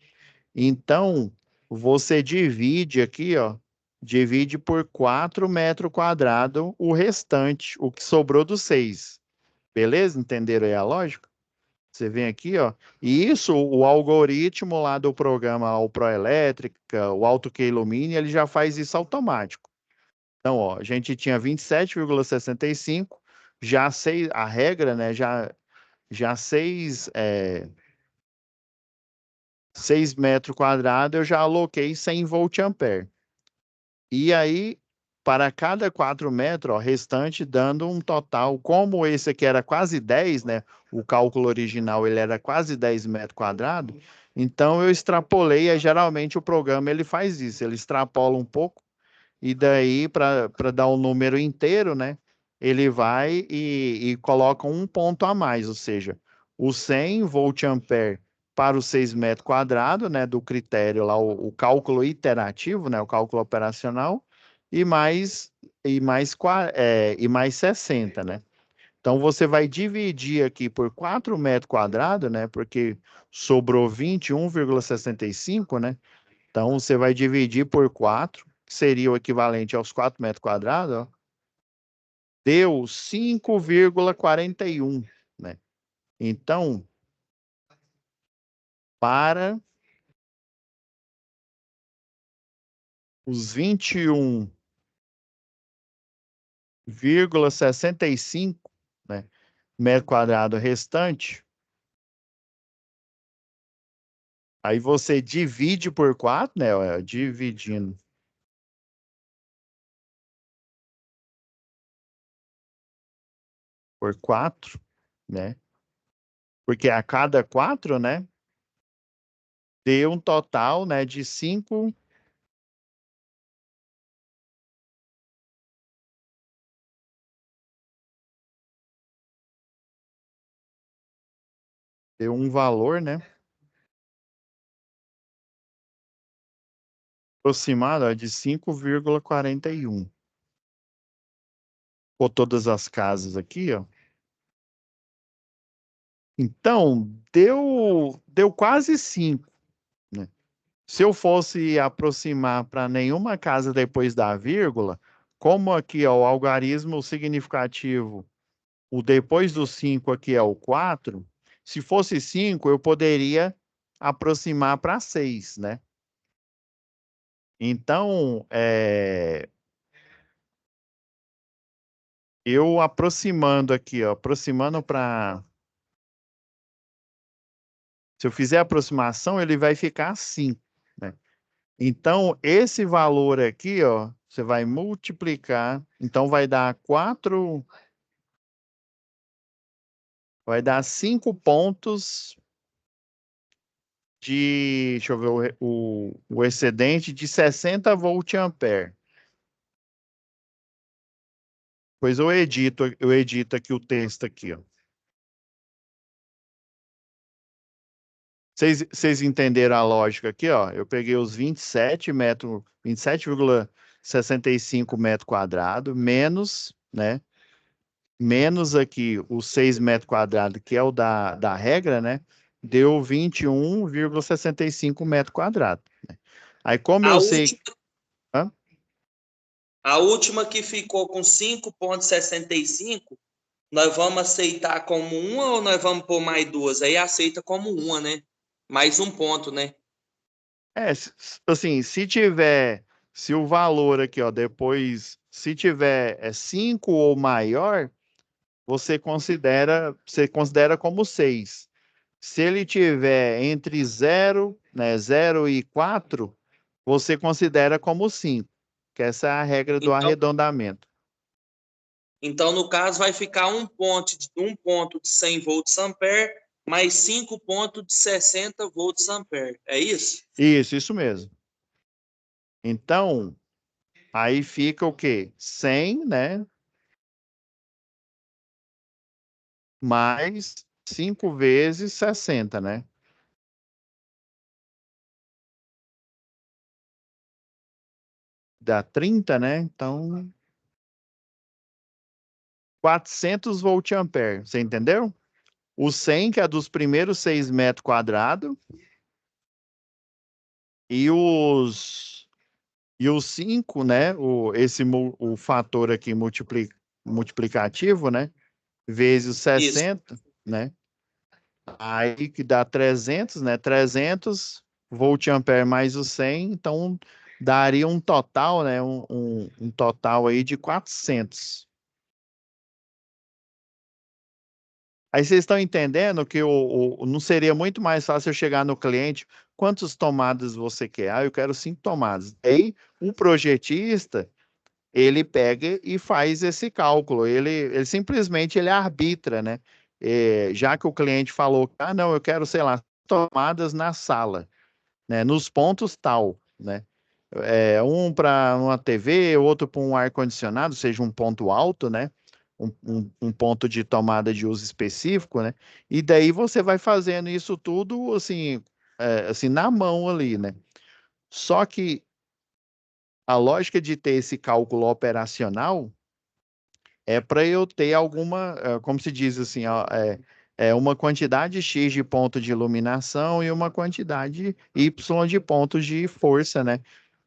Então, você divide aqui, ó, divide por 4 metros quadrados o restante, o que sobrou dos 6. Beleza? Entenderam aí a lógica? Você vem aqui, ó, e isso, o algoritmo lá do programa o Proelétrica, o Auto que Ilumine, ele já faz isso automático. Então, ó, a gente tinha 27,65, já sei a regra, né? Já 6 metros quadrados, eu já aloquei 100 volt-ampere. E aí, para cada 4 metros, ó, restante, dando um total, como esse aqui era quase 10, né? O cálculo original, ele era quase 10 metros quadrados. Então, eu extrapolei, geralmente o programa, ele faz isso, ele extrapola um pouco, e daí, para dar o número inteiro, né? Ele vai e coloca um ponto a mais, ou seja, o 100 volt-ampere para os 6 metros quadrados, né? Do critério lá, o cálculo iterativo, né? O cálculo operacional, e mais 60, né? Então, você vai dividir aqui por 4 metros quadrados, né? Porque sobrou 21,65, né? Então, você vai dividir por 4, que seria o equivalente aos 4 metros quadrados, ó. Deu 5,41, né? Então, para os 21,65, né, metro quadrado restante, aí você divide por 4, né? Dividindo por 4, né? Porque a cada 4, né? Deu um total, né, de 5. Deu um valor, né? Aproximado, ó, de 5,41. Por todas as casas aqui, ó. Então, deu quase 5, né? Se eu fosse aproximar para nenhuma casa depois da vírgula, como aqui, ó, o algarismo significativo, o depois do 5 aqui é o 4, se fosse 5, eu poderia aproximar para 6, né? Então, eu aproximando aqui, ó, aproximando para... Se eu fizer a aproximação, ele vai ficar 5, né? Então, esse valor aqui, ó, você vai multiplicar, então vai dar 4, vai dar 5 pontos de, deixa eu ver, o excedente de 60 volt-ampere. Pois eu edito aqui o texto aqui, ó. Vocês entenderam a lógica aqui, ó? Eu peguei os 27,65 metros quadrados, menos, né? Menos aqui os 6 metros quadrados, que é o da regra, né? Deu 21,65 metros quadrados, né? Aí, como A eu sei... última, Hã? a última que ficou com 5,65, nós vamos aceitar como uma ou nós vamos pôr mais duas? Aí aceita como uma, né? Mais um ponto, né? Assim, se o valor aqui, ó, depois, se tiver 5 ou maior, você considera como 6. Se ele tiver entre 0, né, 0 e 4, você considera como 5, que essa é a regra do Então, arredondamento. então no caso, vai ficar um ponto de 100 volts ampere mais 5 pontos de 60 volts ampere. É isso? Isso mesmo. Então, aí fica o quê? 100, né? Mais 5 vezes 60, né? Dá 30, né? Então, 400 volt-ampere. Você entendeu? O 100, que é dos primeiros 6 metros quadrados, e os 5, né? O fator aqui multiplicativo, né? Vezes Isso. 60, né? Aí que dá 300, né? 300 volt-ampere mais o 100, então daria um total, né? Um total aí de 400. Aí vocês estão entendendo que não seria muito mais fácil eu chegar no cliente, quantas tomadas você quer? Ah, eu quero 5 tomadas. Aí o projetista, ele pega e faz esse cálculo. Ele simplesmente ele arbitra, né? Já que o cliente falou, ah, não, eu quero, sei lá, tomadas na sala, né? Nos pontos tal, né? Um para uma TV, outro para um ar-condicionado, seja um ponto alto, né? Um ponto de tomada de uso específico, né? E daí você vai fazendo isso tudo assim, assim na mão ali, né? Só que a lógica de ter esse cálculo operacional é para eu ter alguma, como se diz assim, ó, uma quantidade X de ponto de iluminação e uma quantidade Y de pontos de força, né?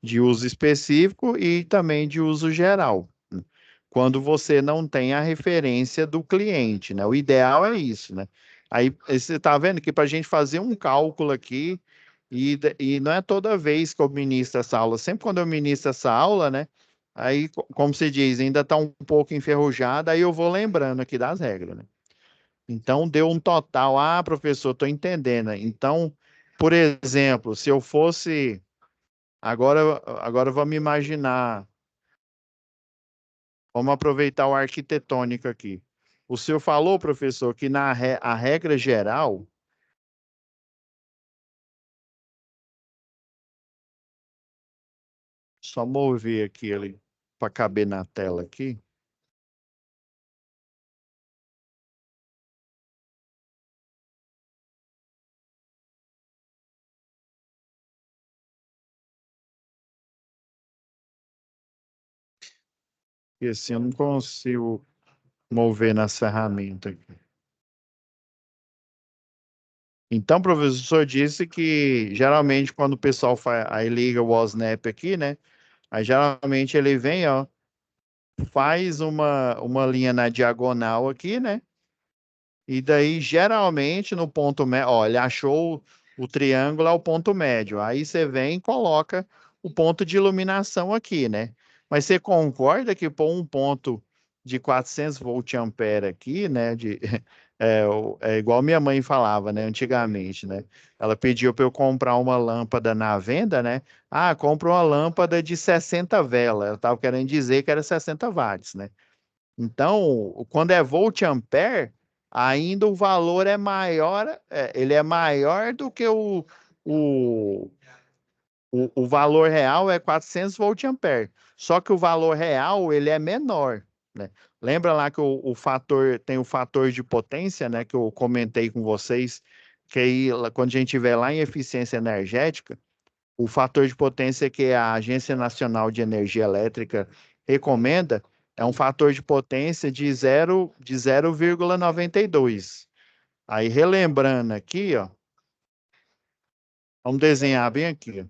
De uso específico e também de uso geral, quando você não tem a referência do cliente, né? O ideal é isso, né? Aí você está vendo que para a gente fazer um cálculo aqui, e não é toda vez que eu ministro essa aula, sempre quando eu ministro essa aula, né? Aí, como se diz, ainda está um pouco enferrujada, aí eu vou lembrando aqui das regras, né? Então, deu um total. Ah, professor, estou entendendo. Então, por exemplo, se eu fosse. Agora vamos imaginar. Vamos aproveitar o arquitetônico aqui. O senhor falou, professor, que a regra geral. Só mover aqui ele para caber na tela aqui. E assim eu não consigo mover nas ferramentas aqui. Então, professor, o senhor disse que geralmente quando o pessoal faz, aí liga o OSNAP aqui, né? Aí geralmente ele vem, ó, faz uma linha na diagonal aqui, né? E daí, geralmente, no ponto médio, ó, ele achou o triângulo é o ponto médio. Aí você vem e coloca o ponto de iluminação aqui, né? Mas você concorda que pôr um ponto de 400 volt-ampere aqui, né? É igual minha mãe falava, né? Antigamente, né? Ela pediu para eu comprar uma lâmpada na venda, né? Ah, compra uma lâmpada de 60 velas. Eu estava querendo dizer que era 60 watts, né? Então, quando é volt-ampere, ainda o valor é maior, ele é maior do que o valor real é 400 volt-ampere. Só que o valor real, ele é menor, né? Lembra lá que o fator, tem o fator de potência, né, que eu comentei com vocês, que aí, quando a gente tiver lá em eficiência energética, o fator de potência que a Agência Nacional de Energia Elétrica recomenda é um fator de potência de 0,92. Aí, relembrando aqui, ó, vamos desenhar bem aqui.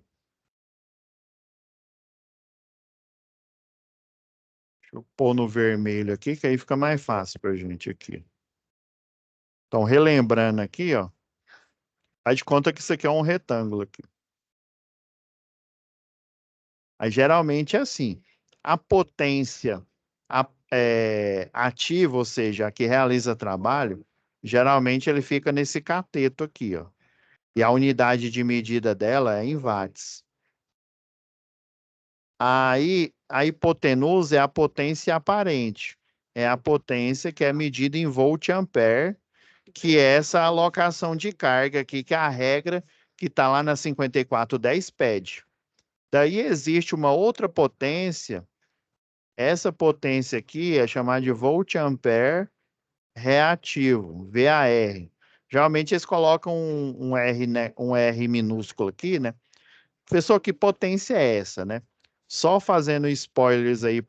Deixa eu pôr no vermelho aqui, que aí fica mais fácil para a gente aqui. Então, relembrando aqui, ó, faz de conta que isso aqui é um retângulo aqui. Aí, geralmente é assim, a potência ativa, ou seja, a que realiza trabalho, geralmente ele fica nesse cateto aqui, ó. E a unidade de medida dela é em watts. Aí, a hipotenusa é a potência aparente. É a potência que é medida em volt-ampere, que é essa alocação de carga aqui, que é a regra que está lá na 5410 pede. Daí existe uma outra potência. Essa potência aqui é chamada de volt-ampere reativo, VAR. Geralmente eles colocam um R, né, um R minúsculo aqui, né? Professor, que potência é essa, né? Só fazendo spoilers aí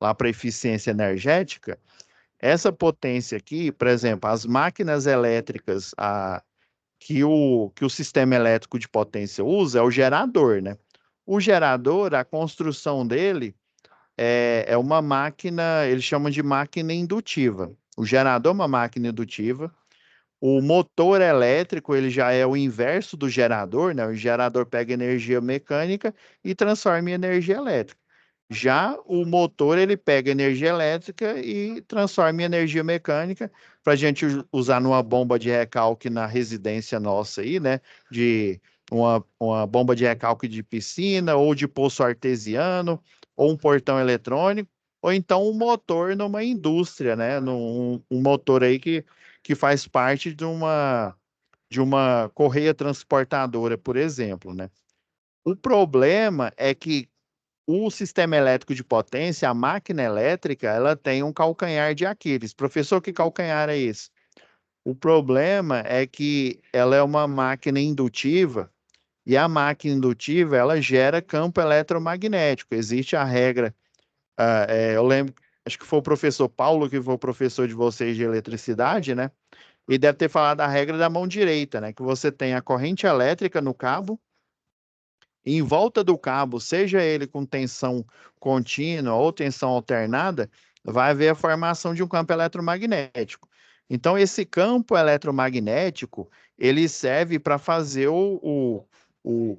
lá para eficiência energética, essa potência aqui, por exemplo, as máquinas elétricas que o sistema elétrico de potência usa é o gerador, né? O gerador, a construção dele é uma máquina, eles chamam de máquina indutiva. O gerador é uma máquina indutiva. O motor elétrico, ele já é o inverso do gerador, né? O gerador pega energia mecânica e transforma em energia elétrica. Já o motor, ele pega energia elétrica e transforma em energia mecânica para a gente usar numa bomba de recalque na residência nossa aí, né? De uma bomba de recalque de piscina ou de poço artesiano ou um portão eletrônico ou então um motor numa indústria, né? Um motor aí que faz parte de uma correia transportadora, por exemplo, né? O problema é que o sistema elétrico de potência, a máquina elétrica, ela tem um calcanhar de Aquiles. Professor, que calcanhar é esse? O problema é que ela é uma máquina indutiva e a máquina indutiva ela gera campo eletromagnético. Existe a regra, eu lembro, acho que foi o professor Paulo que foi o professor de vocês de eletricidade, né? E deve ter falado a regra da mão direita, né? Que você tem a corrente elétrica no cabo em volta do cabo, seja ele com tensão contínua ou tensão alternada, vai haver a formação de um campo eletromagnético. Então, esse campo eletromagnético, ele serve para fazer o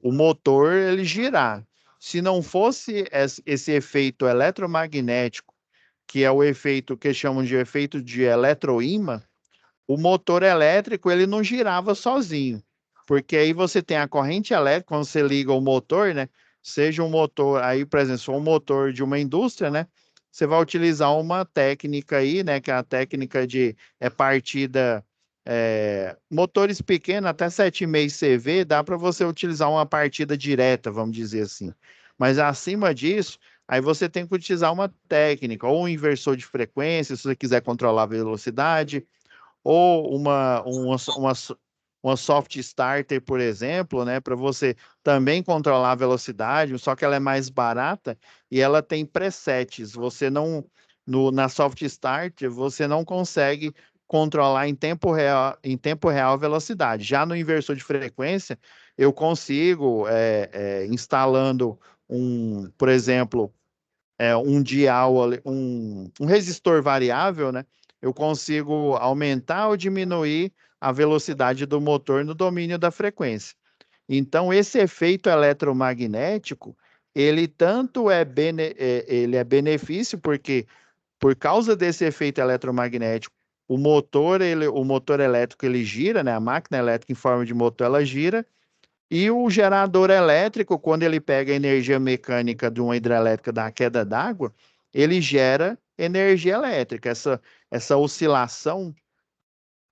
motor ele girar. Se não fosse esse efeito eletromagnético, que é o efeito que chamam de efeito de eletroímã, o motor elétrico ele não girava sozinho, porque aí você tem a corrente elétrica, quando você liga o motor, né? Seja um motor, aí, por exemplo, se for um motor de uma indústria, né? Você vai utilizar uma técnica aí, né? Que é a técnica de partida, motores pequenos, até 7,5 CV, dá para você utilizar uma partida direta, vamos dizer assim. Mas acima disso, aí você tem que utilizar uma técnica, ou um inversor de frequência, se você quiser controlar a velocidade, ou uma soft starter, por exemplo, né, para você também controlar a velocidade, só que ela é mais barata e ela tem presets. Você não, na soft starter, você não consegue controlar em tempo real a velocidade. Já no inversor de frequência, eu consigo, instalando por exemplo, um dial, um resistor variável, né? Eu consigo aumentar ou diminuir a velocidade do motor no domínio da frequência. Então, esse efeito eletromagnético, ele tanto ele é benefício, porque por causa desse efeito eletromagnético, o motor elétrico ele gira, né? A máquina elétrica em forma de motor ela gira, e o gerador elétrico, quando ele pega a energia mecânica de uma hidrelétrica da queda d'água, ele gera energia elétrica. Essa oscilação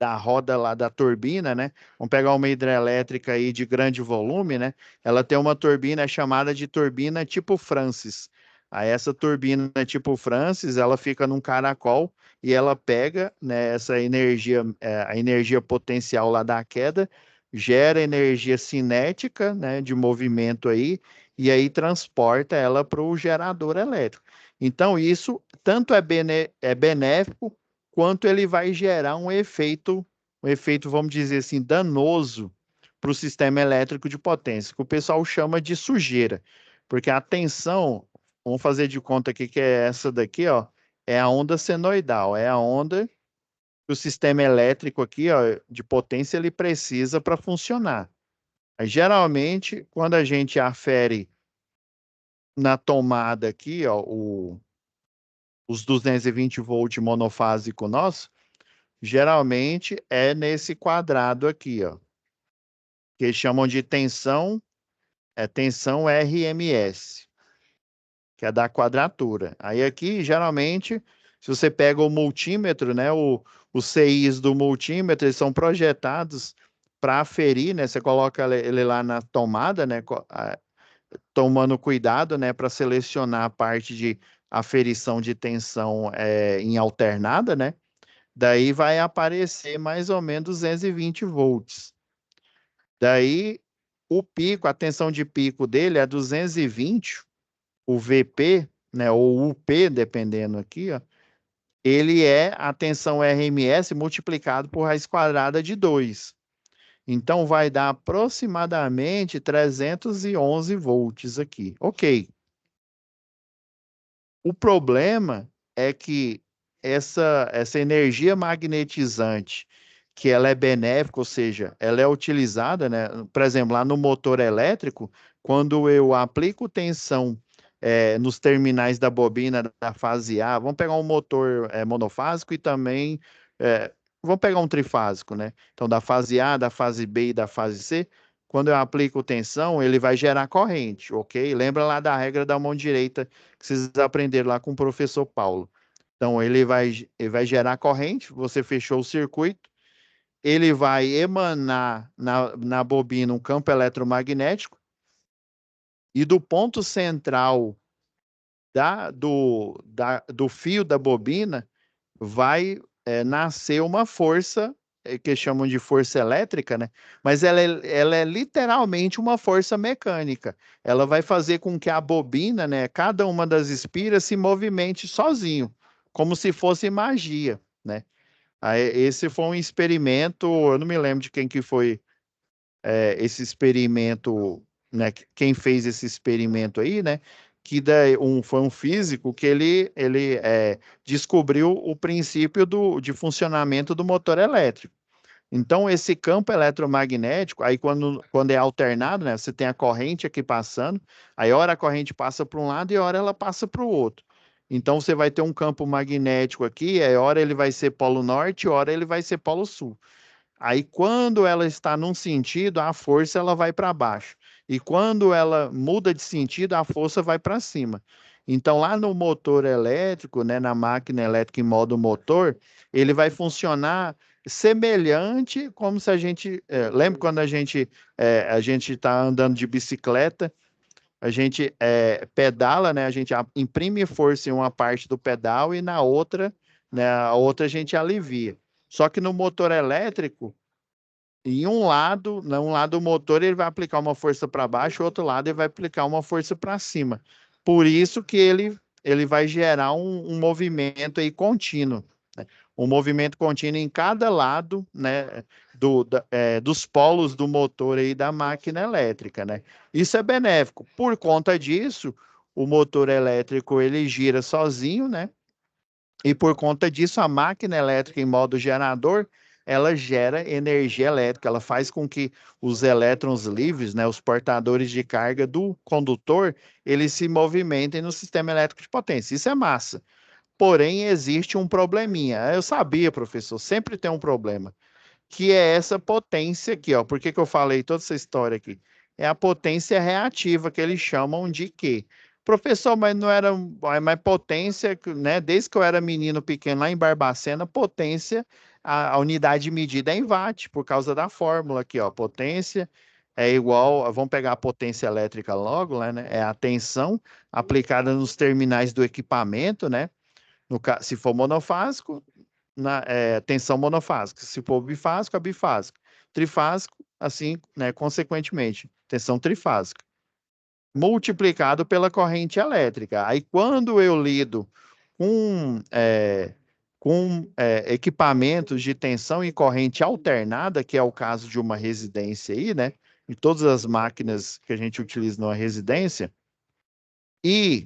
da roda lá da turbina, né? Vamos pegar uma hidrelétrica aí de grande volume, né? Ela tem uma turbina chamada de turbina tipo Francis. Aí essa turbina tipo Francis, ela fica num caracol e ela pega, né, essa energia, a energia potencial lá da queda, gera energia cinética, né, de movimento aí, e aí transporta ela para o gerador elétrico. Então, isso tanto é benéfico quanto ele vai gerar um efeito, vamos dizer assim, danoso para o sistema elétrico de potência, que o pessoal chama de sujeira, porque a tensão, vamos fazer de conta aqui que é essa daqui, ó, é a onda senoidal, é a onda que o sistema elétrico aqui, ó, de potência ele precisa para funcionar. Aí, geralmente, quando a gente afere na tomada aqui, ó, os 220 volts monofásico nosso, geralmente é nesse quadrado aqui, ó, que eles chamam de tensão, tensão RMS, que é da quadratura. Aí aqui, geralmente, se você pega o multímetro, né, os CIs do multímetro, eles são projetados para aferir, né, você coloca ele lá na tomada, né, tomando cuidado, né, para selecionar a parte de aferição de tensão em alternada, né, daí vai aparecer mais ou menos 220 volts. Daí, o pico, a tensão de pico dele é 220, o VP, né, ou UP, dependendo aqui, ó, ele é a tensão RMS multiplicado por raiz quadrada de 2. Então, vai dar aproximadamente 311 volts aqui. Ok. O problema é que essa energia magnetizante, que ela é benéfica, ou seja, ela é utilizada, né? Por exemplo, lá no motor elétrico, quando eu aplico tensão nos terminais da bobina da fase A, vamos pegar um motor monofásico e também vamos pegar um trifásico, né? Então, da fase A, da fase B e da fase C, quando eu aplico tensão, ele vai gerar corrente, ok? Lembra lá da regra da mão direita que vocês aprenderam lá com o professor Paulo. Então, ele vai gerar corrente, você fechou o circuito, ele vai emanar na bobina um campo eletromagnético, e do ponto central do fio da bobina vai nascer uma força que chamam de força elétrica, né? Mas ela é literalmente uma força mecânica. Ela vai fazer com que a bobina, né, cada uma das espiras se movimente sozinho, como se fosse magia, né? Aí, esse foi um experimento, eu não me lembro de quem que foi esse experimento, né? Quem fez esse experimento aí, né? que foi um físico que ele descobriu o princípio de funcionamento do motor elétrico. Então, esse campo eletromagnético, aí quando é alternado, né, você tem a corrente aqui passando, aí hora a corrente passa para um lado e hora ela passa para o outro. Então, você vai ter um campo magnético aqui, aí hora ele vai ser polo norte, hora ele vai ser polo sul. Aí, quando ela está num sentido, a força ela vai para baixo. E quando ela muda de sentido, a força vai para cima. Então, lá no motor elétrico, né, na máquina elétrica em modo motor, ele vai funcionar semelhante como se a gente... lembra quando a gente está andando de bicicleta, a gente pedala, né, a gente imprime força em uma parte do pedal e na outra, né, a outra a gente alivia. Só que no motor elétrico, em um lado do motor, ele vai aplicar uma força para baixo, o outro lado ele vai aplicar uma força para cima. Por isso que ele vai gerar um movimento aí contínuo, né? Um movimento contínuo em cada lado, né, dos polos do motor aí da máquina elétrica, né? Isso é benéfico. Por conta disso, o motor elétrico ele gira sozinho, né? E por conta disso, a máquina elétrica em modo gerador, ela gera energia elétrica, ela faz com que os elétrons livres, né, os portadores de carga do condutor, eles se movimentem no sistema elétrico de potência. Isso é massa. Porém, existe um probleminha. Eu sabia, professor, sempre tem um problema, que é essa potência aqui, ó. Por que que eu falei toda essa história aqui? É a potência reativa, que eles chamam de quê? Professor, mas não era mais potência, né? Desde que eu era menino pequeno lá em Barbacena, potência, a unidade de medida é em watt, por causa da fórmula aqui, ó. Potência é igual, vamos pegar a potência elétrica logo, né? É a tensão aplicada nos terminais do equipamento, né? Se for monofásico, tensão monofásica. Se for bifásico, é bifásico. Trifásico, assim, né, consequentemente, tensão trifásica. Multiplicado pela corrente elétrica. Aí, quando eu lido com equipamentos de tensão e corrente alternada, que é o caso de uma residência aí, né? De todas as máquinas que a gente utiliza numa residência, e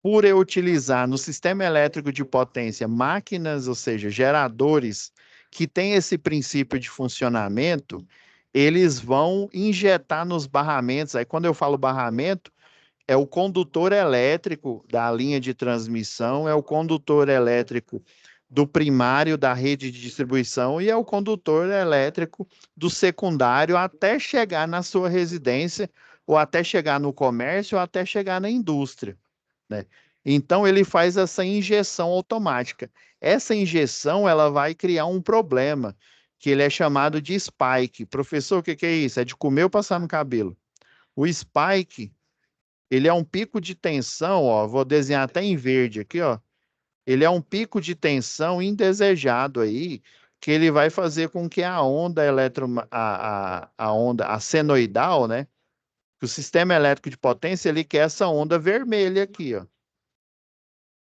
por eu utilizar no sistema elétrico de potência máquinas, ou seja, geradores, que têm esse princípio de funcionamento, eles vão injetar nos barramentos. Aí, quando eu falo barramento, é o condutor elétrico da linha de transmissão, é o condutor elétrico do primário da rede de distribuição e é o condutor elétrico do secundário até chegar na sua residência, ou até chegar no comércio, ou até chegar na indústria, né? Então ele faz essa injeção automática. Essa injeção ela vai criar um problema que ele é chamado de spike. Professor, o que que é isso? É de comer ou passar no cabelo? O spike, ele é um pico de tensão, ó, vou desenhar até em verde aqui, ó. Ele é um pico de tensão indesejado aí, que ele vai fazer com que a onda a onda a senoidal, né? Que o sistema elétrico de potência ele quer essa onda vermelha aqui, ó.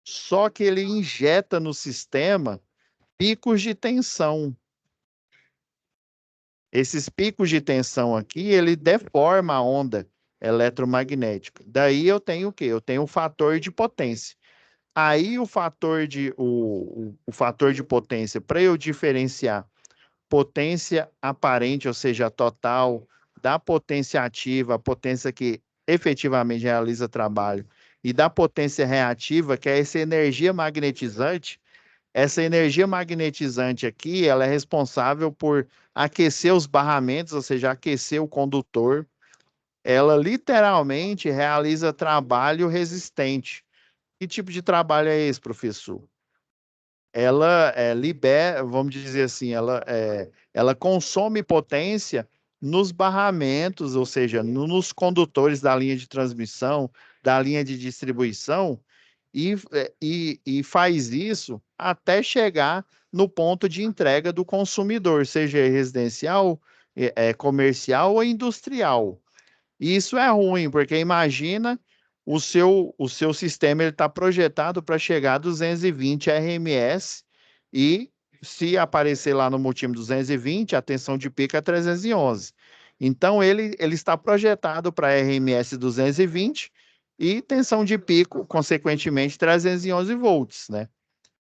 Só que ele injeta no sistema picos de tensão. Esses picos de tensão aqui, ele deforma a onda eletromagnética. Daí eu tenho o quê? Eu tenho o fator de potência. Aí o fator de potência, para eu diferenciar potência aparente, ou seja, total, da potência ativa, a potência que efetivamente realiza trabalho, e da potência reativa, que é essa energia magnetizante. Essa energia magnetizante aqui, ela é responsável por aquecer os barramentos, ou seja, aquecer o condutor. Ela literalmente realiza trabalho resistente. Que tipo de trabalho é esse, professor? Ela libera, vamos dizer assim, ela consome potência nos barramentos, ou seja, nos condutores da linha de transmissão, da linha de distribuição, e faz isso até chegar no ponto de entrega do consumidor, seja residencial, comercial ou industrial. E isso é ruim, porque imagina o seu sistema está projetado para chegar a 220 RMS e se aparecer lá no multímetro 220, a tensão de pico é 311. Então, ele está projetado para RMS 220 e tensão de pico, consequentemente, 311 volts, né?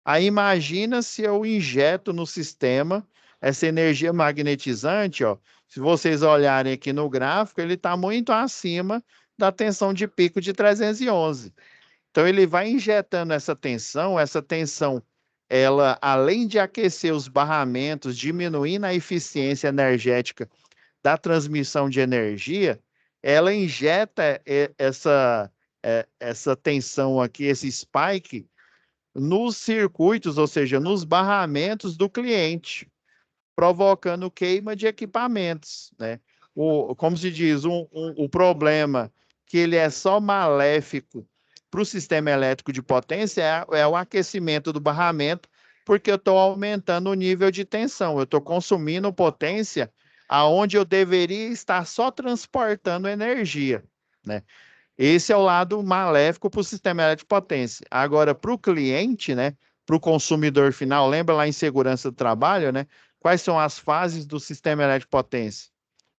Aí imagina se eu injeto no sistema essa energia magnetizante, ó. Se vocês olharem aqui no gráfico, ele está muito acima da tensão de pico de 311. Então ele vai injetando essa tensão, ela além de aquecer os barramentos, diminuindo a eficiência energética da transmissão de energia, ela injeta essa tensão aqui, esse spike nos circuitos, ou seja, nos barramentos do cliente, provocando queima de equipamentos, né? Como se diz, o problema que ele é só maléfico para o sistema elétrico de potência é o aquecimento do barramento, porque eu estou aumentando o nível de tensão, eu estou consumindo potência aonde eu deveria estar só transportando energia, né? Esse é o lado maléfico para o sistema elétrico de potência. Agora, para o cliente, né, para o consumidor final, lembra lá em segurança do trabalho, né? Quais são as fases do sistema elétrico de potência?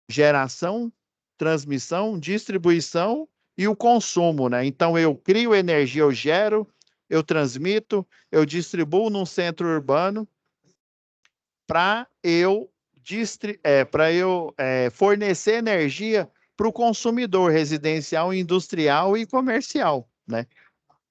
Geração, transmissão, distribuição e o consumo, né? Então, eu crio energia, eu gero, eu transmito, eu distribuo num centro urbano para fornecer energia para o consumidor residencial, industrial e comercial, né?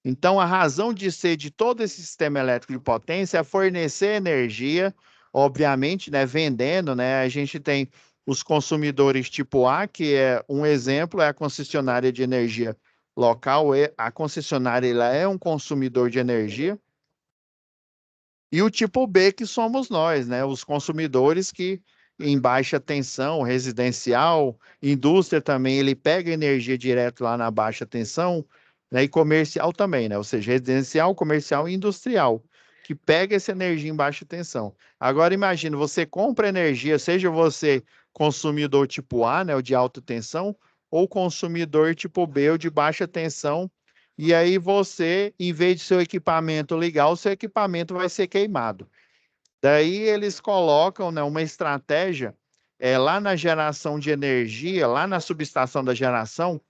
Então, a razão de ser de todo esse sistema elétrico de potência é fornecer energia, obviamente, né, vendendo, né? A gente tem os consumidores tipo A, que é um exemplo, é a concessionária de energia local, a concessionária ela é um consumidor de energia, e o tipo B, que somos nós, né? Os consumidores que em baixa tensão, residencial, indústria também, ele pega energia direto lá na baixa tensão, né? E comercial também, né? Ou seja, residencial, comercial e industrial, que pega essa energia em baixa tensão. Agora imagine, você compra energia, seja você consumidor tipo A, né? O de alta tensão, ou consumidor tipo B, o de baixa tensão, e aí você, em vez de seu equipamento ligar, o seu equipamento vai ser queimado. Daí eles colocam, né, uma estratégia lá na geração de energia, lá na subestação da geração,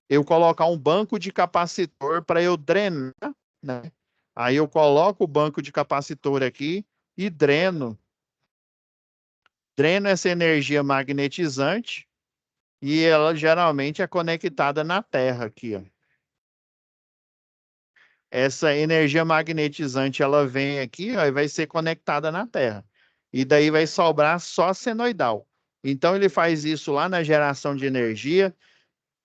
eu colocar um banco de capacitor para eu drenar, né? Aí eu coloco o banco de capacitor aqui e dreno essa energia magnetizante e ela geralmente é conectada na Terra aqui, ó. Essa energia magnetizante ela vem aqui, ó, e vai ser conectada na Terra. E daí vai sobrar só senoidal. Então ele faz isso lá na geração de energia.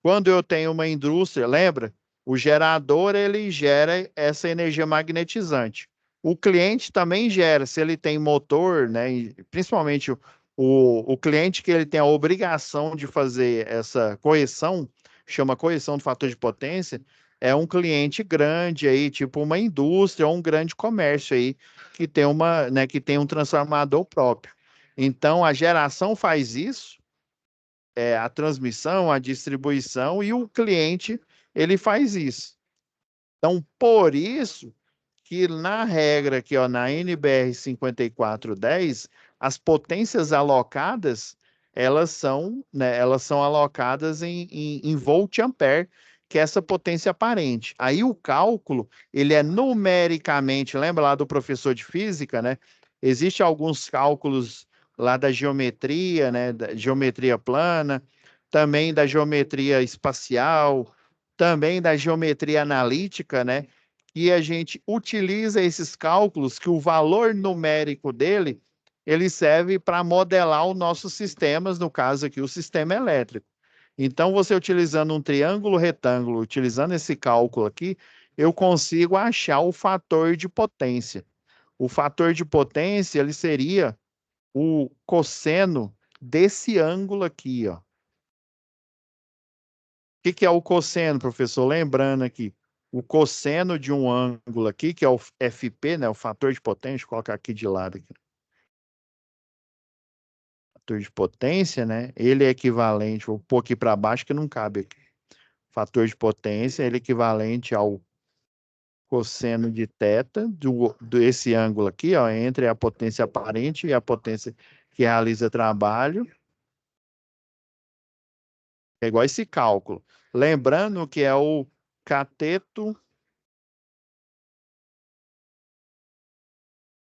Quando eu tenho uma indústria, lembra? O gerador ele gera essa energia magnetizante. O cliente também gera, se ele tem motor, né? Principalmente o cliente que ele tem a obrigação de fazer essa correção, chama correção do fator de potência, é um cliente grande aí, tipo uma indústria ou um grande comércio aí que tem né, que tem um transformador próprio. Então a geração faz isso, a transmissão, a distribuição e o cliente ele faz isso. Então, por isso que na regra aqui, ó, na NBR 5410, as potências alocadas, né, elas são alocadas em volt-ampere, que é essa potência aparente. Aí o cálculo, ele é numericamente, lembra lá do professor de física, né? Existem alguns cálculos lá da geometria, né, da geometria plana, também da geometria espacial, também da geometria analítica, né? E a gente utiliza esses cálculos que o valor numérico dele ele serve para modelar os nossos sistemas, no caso aqui o sistema elétrico. Então você utilizando um triângulo retângulo, utilizando esse cálculo aqui, eu consigo achar o fator de potência. O fator de potência ele seria o cosseno desse ângulo aqui, ó. Que é o cosseno, professor? Lembrando aqui, o cosseno de um ângulo aqui, que é o FP, né, o fator de potência, vou colocar aqui de lado. Aqui. Fator de potência, né? Ele é equivalente, vou pôr aqui para baixo que não cabe aqui. Fator de potência, ele é equivalente ao cosseno de θ desse ângulo aqui, ó, entre a potência aparente e a potência que realiza trabalho, É igual esse cálculo. Lembrando que é o cateto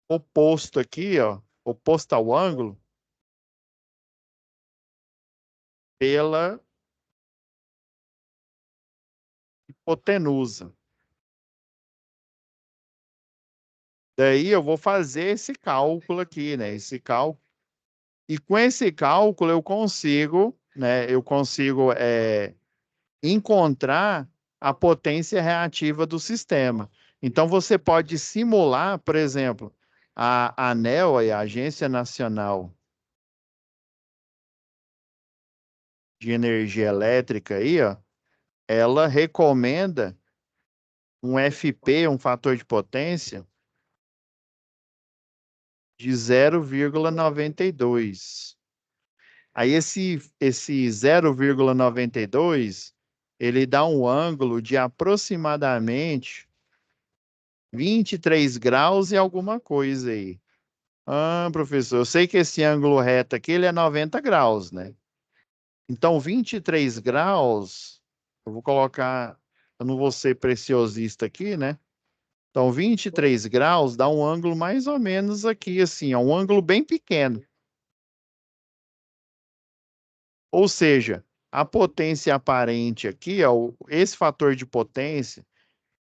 oposto aqui, ó, oposto ao ângulo, pela hipotenusa. Daí eu vou fazer esse cálculo aqui, né? Esse cálculo. E com esse cálculo eu consigo, né? Eu consigo encontrar a potência reativa do sistema. Então você pode simular, por exemplo, a ANEEL, a Agência Nacional de Energia Elétrica aí, ó, ela recomenda um FP, um fator de potência, de 0,92. Aí esse 0,92, ele dá um ângulo de aproximadamente 23 graus e alguma coisa aí. Ah, professor, eu sei que esse ângulo reto aqui, ele é 90 graus, né? Então, 23 graus, eu vou colocar, eu não vou ser preciosista aqui, né? Então, 23 graus dá um ângulo mais ou menos aqui, assim, é um ângulo bem pequeno. Ou seja, a potência aparente aqui, ó, esse fator de potência,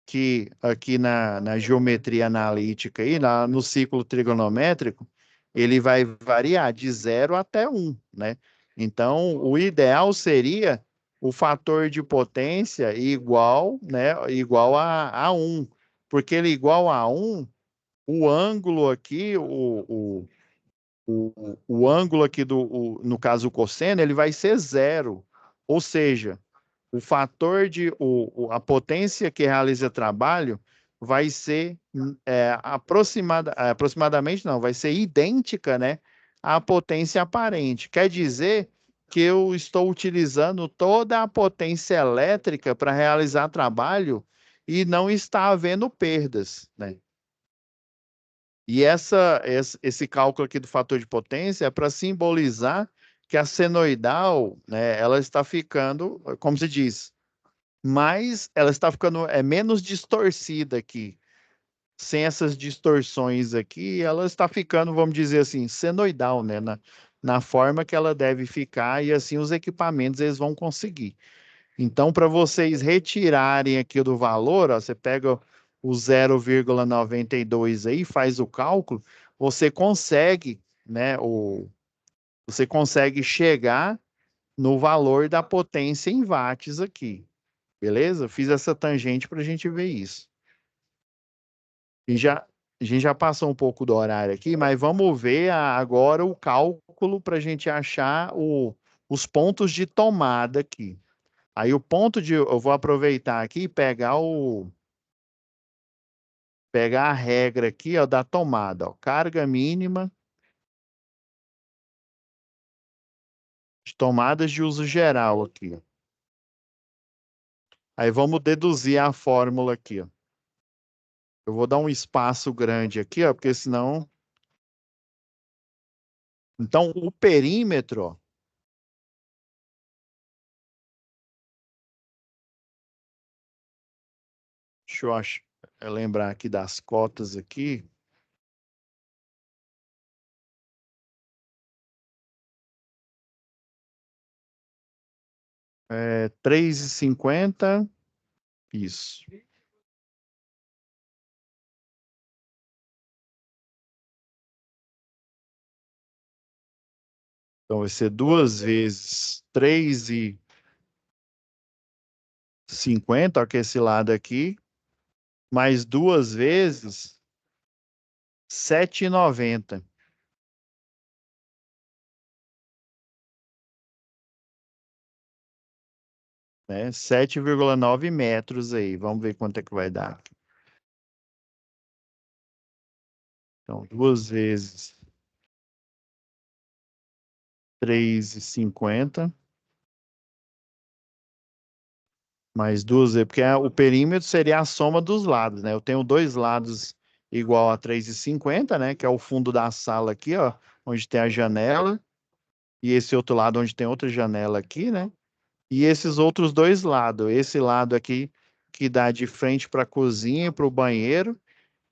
que aqui na geometria analítica, aí, no ciclo trigonométrico, ele vai variar de 0 até 1, né? Então, o ideal seria o fator de potência igual, né, igual a 1, porque ele igual a 1, o ângulo aqui, o ângulo aqui no caso o cosseno, ele vai ser zero. Ou seja, o fator a potência que realiza trabalho vai ser aproximadamente, não, vai ser idêntica, né, à potência aparente. Quer dizer que eu estou utilizando toda a potência elétrica para realizar trabalho e não está havendo perdas, né? E esse cálculo aqui do fator de potência é para simbolizar que a senoidal, né, ela está ficando, como se diz, mais, ela está ficando menos distorcida aqui. Sem essas distorções aqui, ela está ficando, vamos dizer assim, senoidal, né, na forma que ela deve ficar e assim os equipamentos eles vão conseguir. Então, para vocês retirarem aqui do valor, ó, você pega o 0,92 aí, faz o cálculo, você consegue, né, você consegue chegar no valor da potência em watts aqui, beleza? Fiz essa tangente para a gente ver isso. E a gente já passou um pouco do horário aqui, mas vamos ver agora o cálculo para a gente achar os pontos de tomada aqui. Aí eu vou aproveitar aqui e pegar a regra aqui, ó, da tomada, ó, carga mínima de tomadas de uso geral aqui, ó. Aí vamos deduzir a fórmula aqui, ó. Eu vou dar um espaço grande aqui, ó, porque senão. Então, o perímetro, ó, deixa eu lembrar aqui das cotas aqui. É 3,50. Isso. Então, vai ser 2 vezes 3,50, ó, que é esse lado aqui, mais 2 vezes 7,90. Né? 7,9 metros aí. Vamos ver quanto é que vai dar. Então, 2 vezes 3,50. Mais 2 vezes, porque o perímetro seria a soma dos lados, né? Eu tenho dois lados igual a 3,50, né? Que é o fundo da sala aqui, ó, onde tem a janela. E esse outro lado onde tem outra janela aqui, né? e esses outros dois lados. Esse lado aqui que dá de frente para a cozinha e para o banheiro,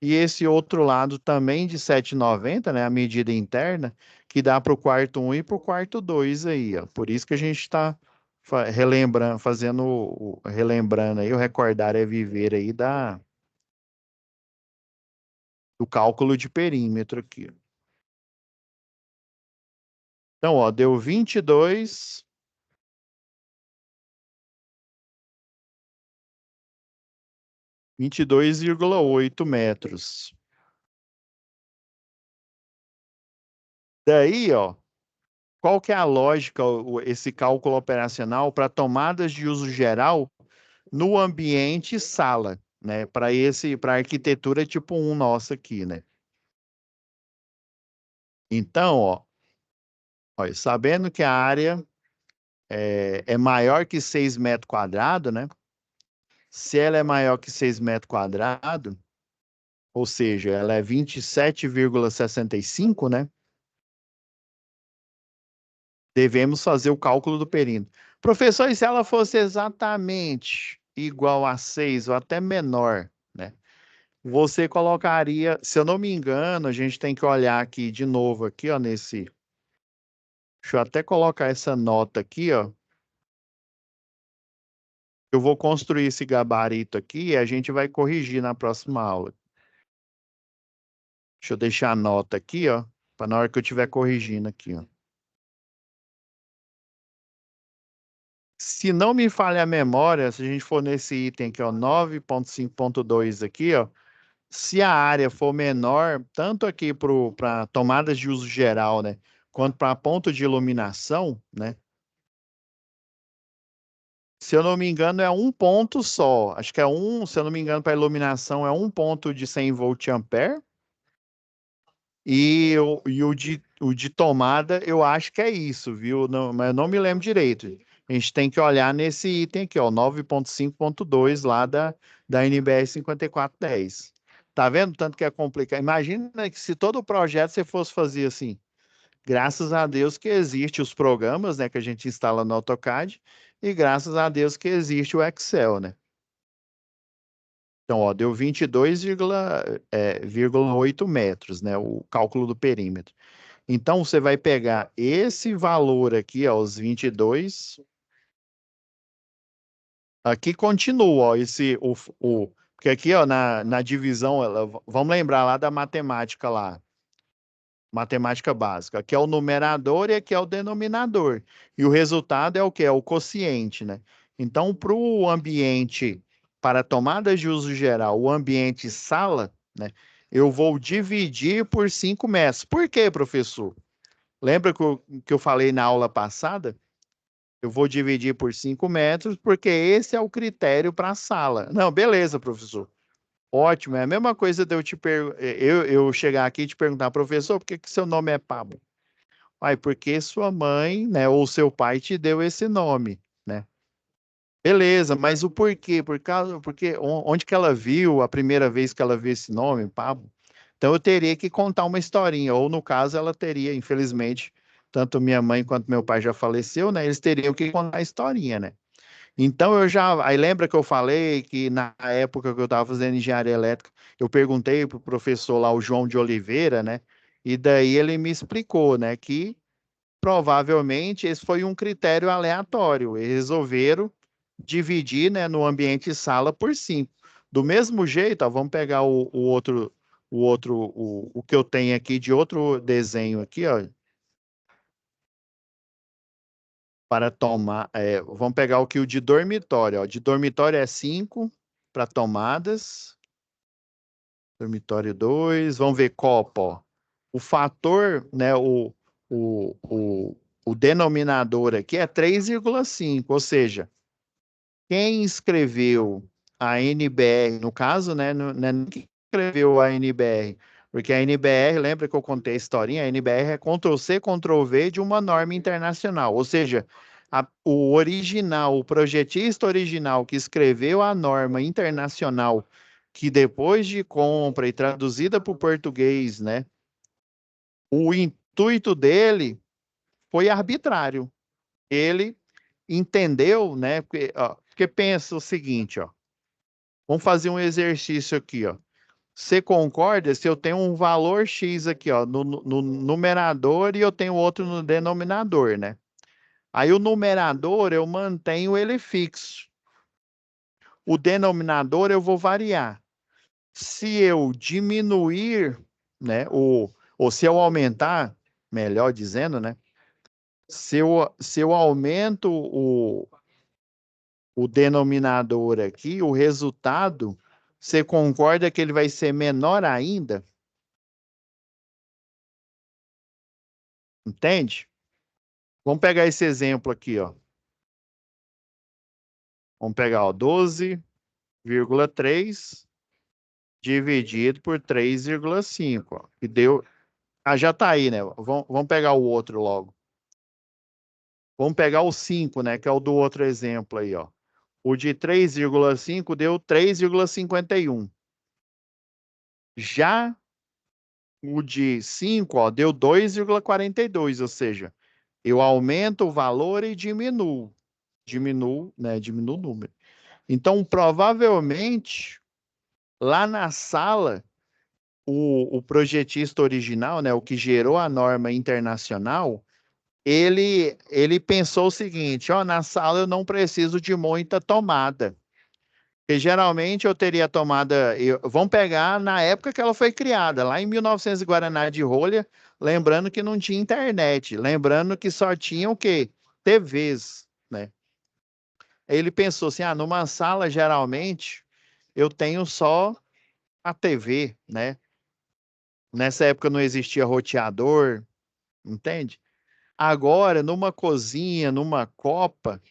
e esse outro lado também de 7,90, né, a medida interna, que dá para o quarto 1 e para o quarto 2 aí, ó. Por isso que a gente está relembrando, relembrando aí, o recordar é viver aí do cálculo de perímetro aqui. Então, ó, deu 22,8 metros. Daí, ó, qual que é a lógica, esse cálculo operacional para tomadas de uso geral no ambiente sala, né? Para arquitetura tipo 1 nossa aqui, né? Então, ó, sabendo que a área é maior que 6 metros quadrados, né? Se ela é maior que 6 metros quadrados, ou seja, ela é 27,65, né? Devemos fazer o cálculo do perímetro. Professor, e se ela fosse exatamente igual a 6 ou até menor, né? Você colocaria, se eu não me engano, a gente tem que olhar aqui de novo aqui, ó, nesse. Deixa eu até colocar essa nota aqui, ó. Eu vou construir esse gabarito aqui e a gente vai corrigir na próxima aula. Deixa eu deixar a nota aqui, ó, para na hora que eu estiver corrigindo aqui, ó. Se não me falha a memória, se a gente for nesse item aqui, ó, 9.5.2 aqui, ó, se a área for menor, tanto aqui para tomadas de uso geral, né, quanto para ponto de iluminação, né, se eu não me engano, é um ponto só. Acho que é um, se eu não me engano, para iluminação é um ponto de 100 volt-ampere. E o de tomada, eu acho que é isso, viu? Não, mas eu não me lembro direito. A gente tem que olhar nesse item aqui, ó, 9.5.2 lá da NBR 5410. Tá vendo tanto que é complicado? Imagina que se todo o projeto você fosse fazer assim. Graças a Deus que existe os programas, né, que a gente instala no AutoCAD, e graças a Deus que existe o Excel, né? Então, ó, deu 22,8 metros, né, o cálculo do perímetro. Então, você vai pegar esse valor aqui, ó, os 22. Aqui continua, ó, porque aqui, ó, na divisão, vamos lembrar lá da matemática lá. Matemática básica. Aqui é o numerador e aqui é o denominador. E o resultado é o que? É o quociente, né? Então, para o ambiente, para tomadas de uso geral, o ambiente sala, né? Eu vou dividir por 5 metros. Por quê, professor? Lembra que eu falei na aula passada? Eu vou dividir por 5 metros, porque esse é o critério para a sala. Não, beleza, professor. Ótimo, é a mesma coisa de eu chegar aqui e te perguntar, professor, por que seu nome é Pablo? Ai, porque sua mãe, né, ou seu pai te deu esse nome, né? Beleza, mas o porquê? Porque onde que ela viu a primeira vez que ela viu esse nome, Pablo? Então eu teria que contar uma historinha, ou no caso ela teria, infelizmente, tanto minha mãe quanto meu pai já faleceu, né? Eles teriam que contar a historinha, né? Então eu já. Aí lembra que eu falei que na época que eu estava fazendo engenharia elétrica, eu perguntei para o professor lá, o João de Oliveira, né? E daí ele me explicou, né, que provavelmente esse foi um critério aleatório. Eles resolveram dividir, né, no ambiente sala por 5. Do mesmo jeito, ó, vamos pegar o que eu tenho aqui de outro desenho aqui, ó, para tomar. Vamos pegar o que o de dormitório. Ó. De dormitório é 5 para tomadas. Dormitório 2. Vamos ver copa. Ó. O fator, né, o, o, o denominador aqui é 3,5. Ou seja, quem escreveu a NBR, no caso, né, não é nem quem escreveu a NBR, porque a NBR, lembra que eu contei a historinha? A NBR é Ctrl+C, Ctrl+V de uma norma internacional, ou seja, o original, o projetista original que escreveu a norma internacional, que depois de compra e traduzida para o português, né, o intuito dele foi arbitrário. Ele entendeu, né? Porque pensa o seguinte, ó. Vamos fazer um exercício aqui, ó. Você concorda se eu tenho um valor X aqui, ó, no numerador e eu tenho outro no denominador, né? Aí o numerador eu mantenho ele fixo. O denominador eu vou variar. Se eu diminuir, né, ou se eu aumentar, melhor dizendo, né? Se eu aumento o denominador aqui, o resultado, você concorda que ele vai ser menor ainda? Entende? Vamos pegar esse exemplo aqui, ó. Vamos pegar, ó, 12,3 dividido por 3,5, ó, que deu... Ah, já tá aí, né? Vamos pegar o outro logo. Vamos pegar o 5, né? Que é o do outro exemplo aí, ó. O de 3,5 deu 3,51. Já o de 5, ó, deu 2,42, ou seja, eu aumento o valor e diminuo. Diminuo, né? Diminuo o número. Então, provavelmente, lá na sala, o projetista original, né, o que gerou a norma internacional, ele pensou o seguinte, ó, na sala eu não preciso de muita tomada. Porque geralmente eu teria tomada, vamos pegar na época que ela foi criada, lá em 1900 Guaraná de rolha, lembrando que não tinha internet, lembrando que só tinha o quê? TVs, né? Ele pensou assim, numa sala geralmente eu tenho só a TV, né? Nessa época não existia roteador, entende? Agora, numa cozinha, numa copa,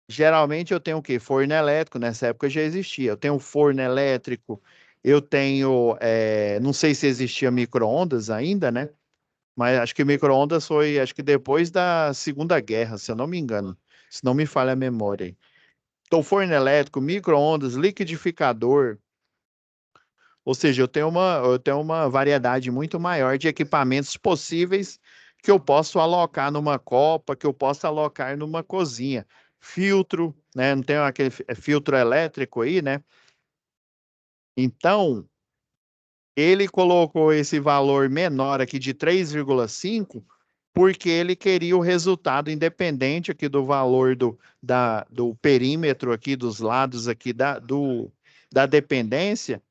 geralmente eu tenho o quê? Forno elétrico, nessa época já existia. Eu tenho forno elétrico, eu tenho, não sei se existia micro-ondas ainda, né? Mas acho que micro-ondas foi, acho que depois da Segunda Guerra, se eu não me engano, se não me falha a memória aí. Então, forno elétrico, micro-ondas, liquidificador, ou seja, eu tenho uma variedade muito maior de equipamentos possíveis que eu posso alocar numa copa, que eu posso alocar numa cozinha. Filtro, né? Não tem aquele filtro elétrico aí, né? Então, ele colocou esse valor menor aqui de 3,5 porque ele queria o resultado independente aqui do valor do perímetro aqui, dos lados aqui da dependência,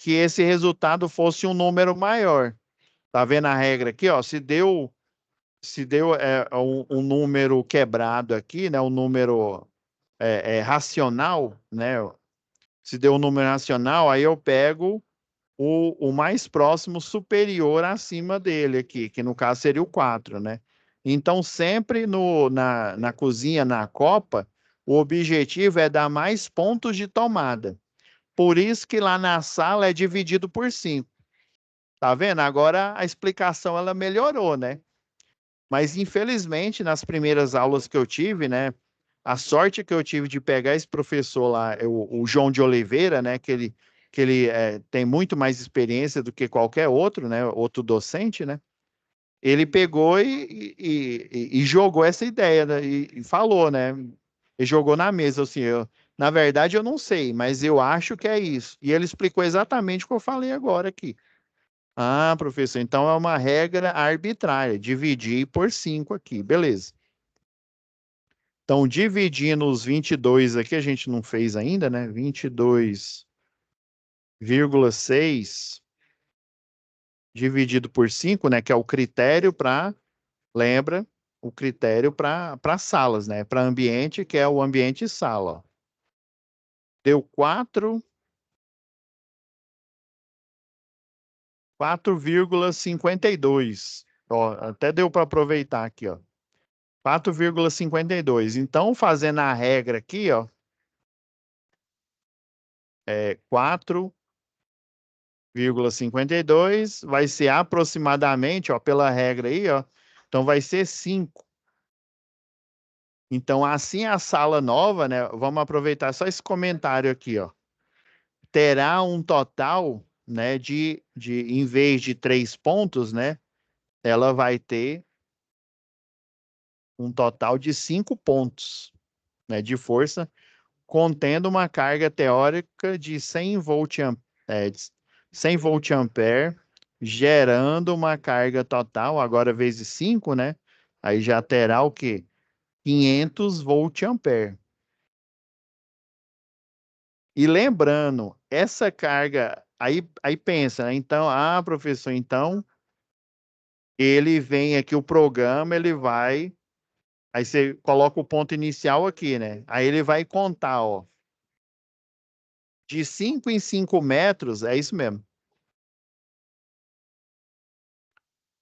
que esse resultado fosse um número maior. Tá vendo a regra aqui, ó? Se deu um número quebrado aqui, né? Um número racional, né? Se deu um número racional, aí eu pego o mais próximo superior acima dele aqui, que no caso seria o 4, né? Então, sempre na cozinha, na copa, o objetivo é dar mais pontos de tomada. Por isso que lá na sala é dividido por 5. Tá vendo? Agora a explicação ela melhorou, né? Mas infelizmente nas primeiras aulas que eu tive, né? A sorte que eu tive de pegar esse professor lá, o João de Oliveira, né? Que ele tem muito mais experiência do que qualquer outro, né? Outro docente, né? Ele pegou e jogou essa ideia, né? E falou, né? E jogou na mesa, assim, na verdade eu não sei, mas eu acho que é isso. E ele explicou exatamente o que eu falei agora aqui. Ah, professor, então é uma regra arbitrária, dividir por 5 aqui, beleza. Então, dividindo os 22 aqui, a gente não fez ainda, né? 22,6 dividido por 5, né? Que é o critério para, lembra, o critério para salas, né? Para ambiente, que é o ambiente sala. Ó. Deu 4,52. Ó, até deu para aproveitar aqui, ó. 4,52. Então, fazendo a regra aqui, ó, 4,52 vai ser aproximadamente, ó, pela regra aí, ó, então vai ser 5. Então, assim a sala nova, né, vamos aproveitar só esse comentário aqui, ó, terá um total, né, em vez de 3 pontos, né, ela vai ter um total de 5 pontos. né, de força, contendo uma carga teórica de 100 volt ampere, gerando uma carga total, agora vezes 5, né? Aí já terá o quê? 500 volt ampere. E lembrando, essa carga, aí pensa, né? Então, professor, então, ele vem aqui, o programa, ele vai, aí você coloca o ponto inicial aqui, né? Aí ele vai contar, ó, de 5 em 5 metros, é isso mesmo.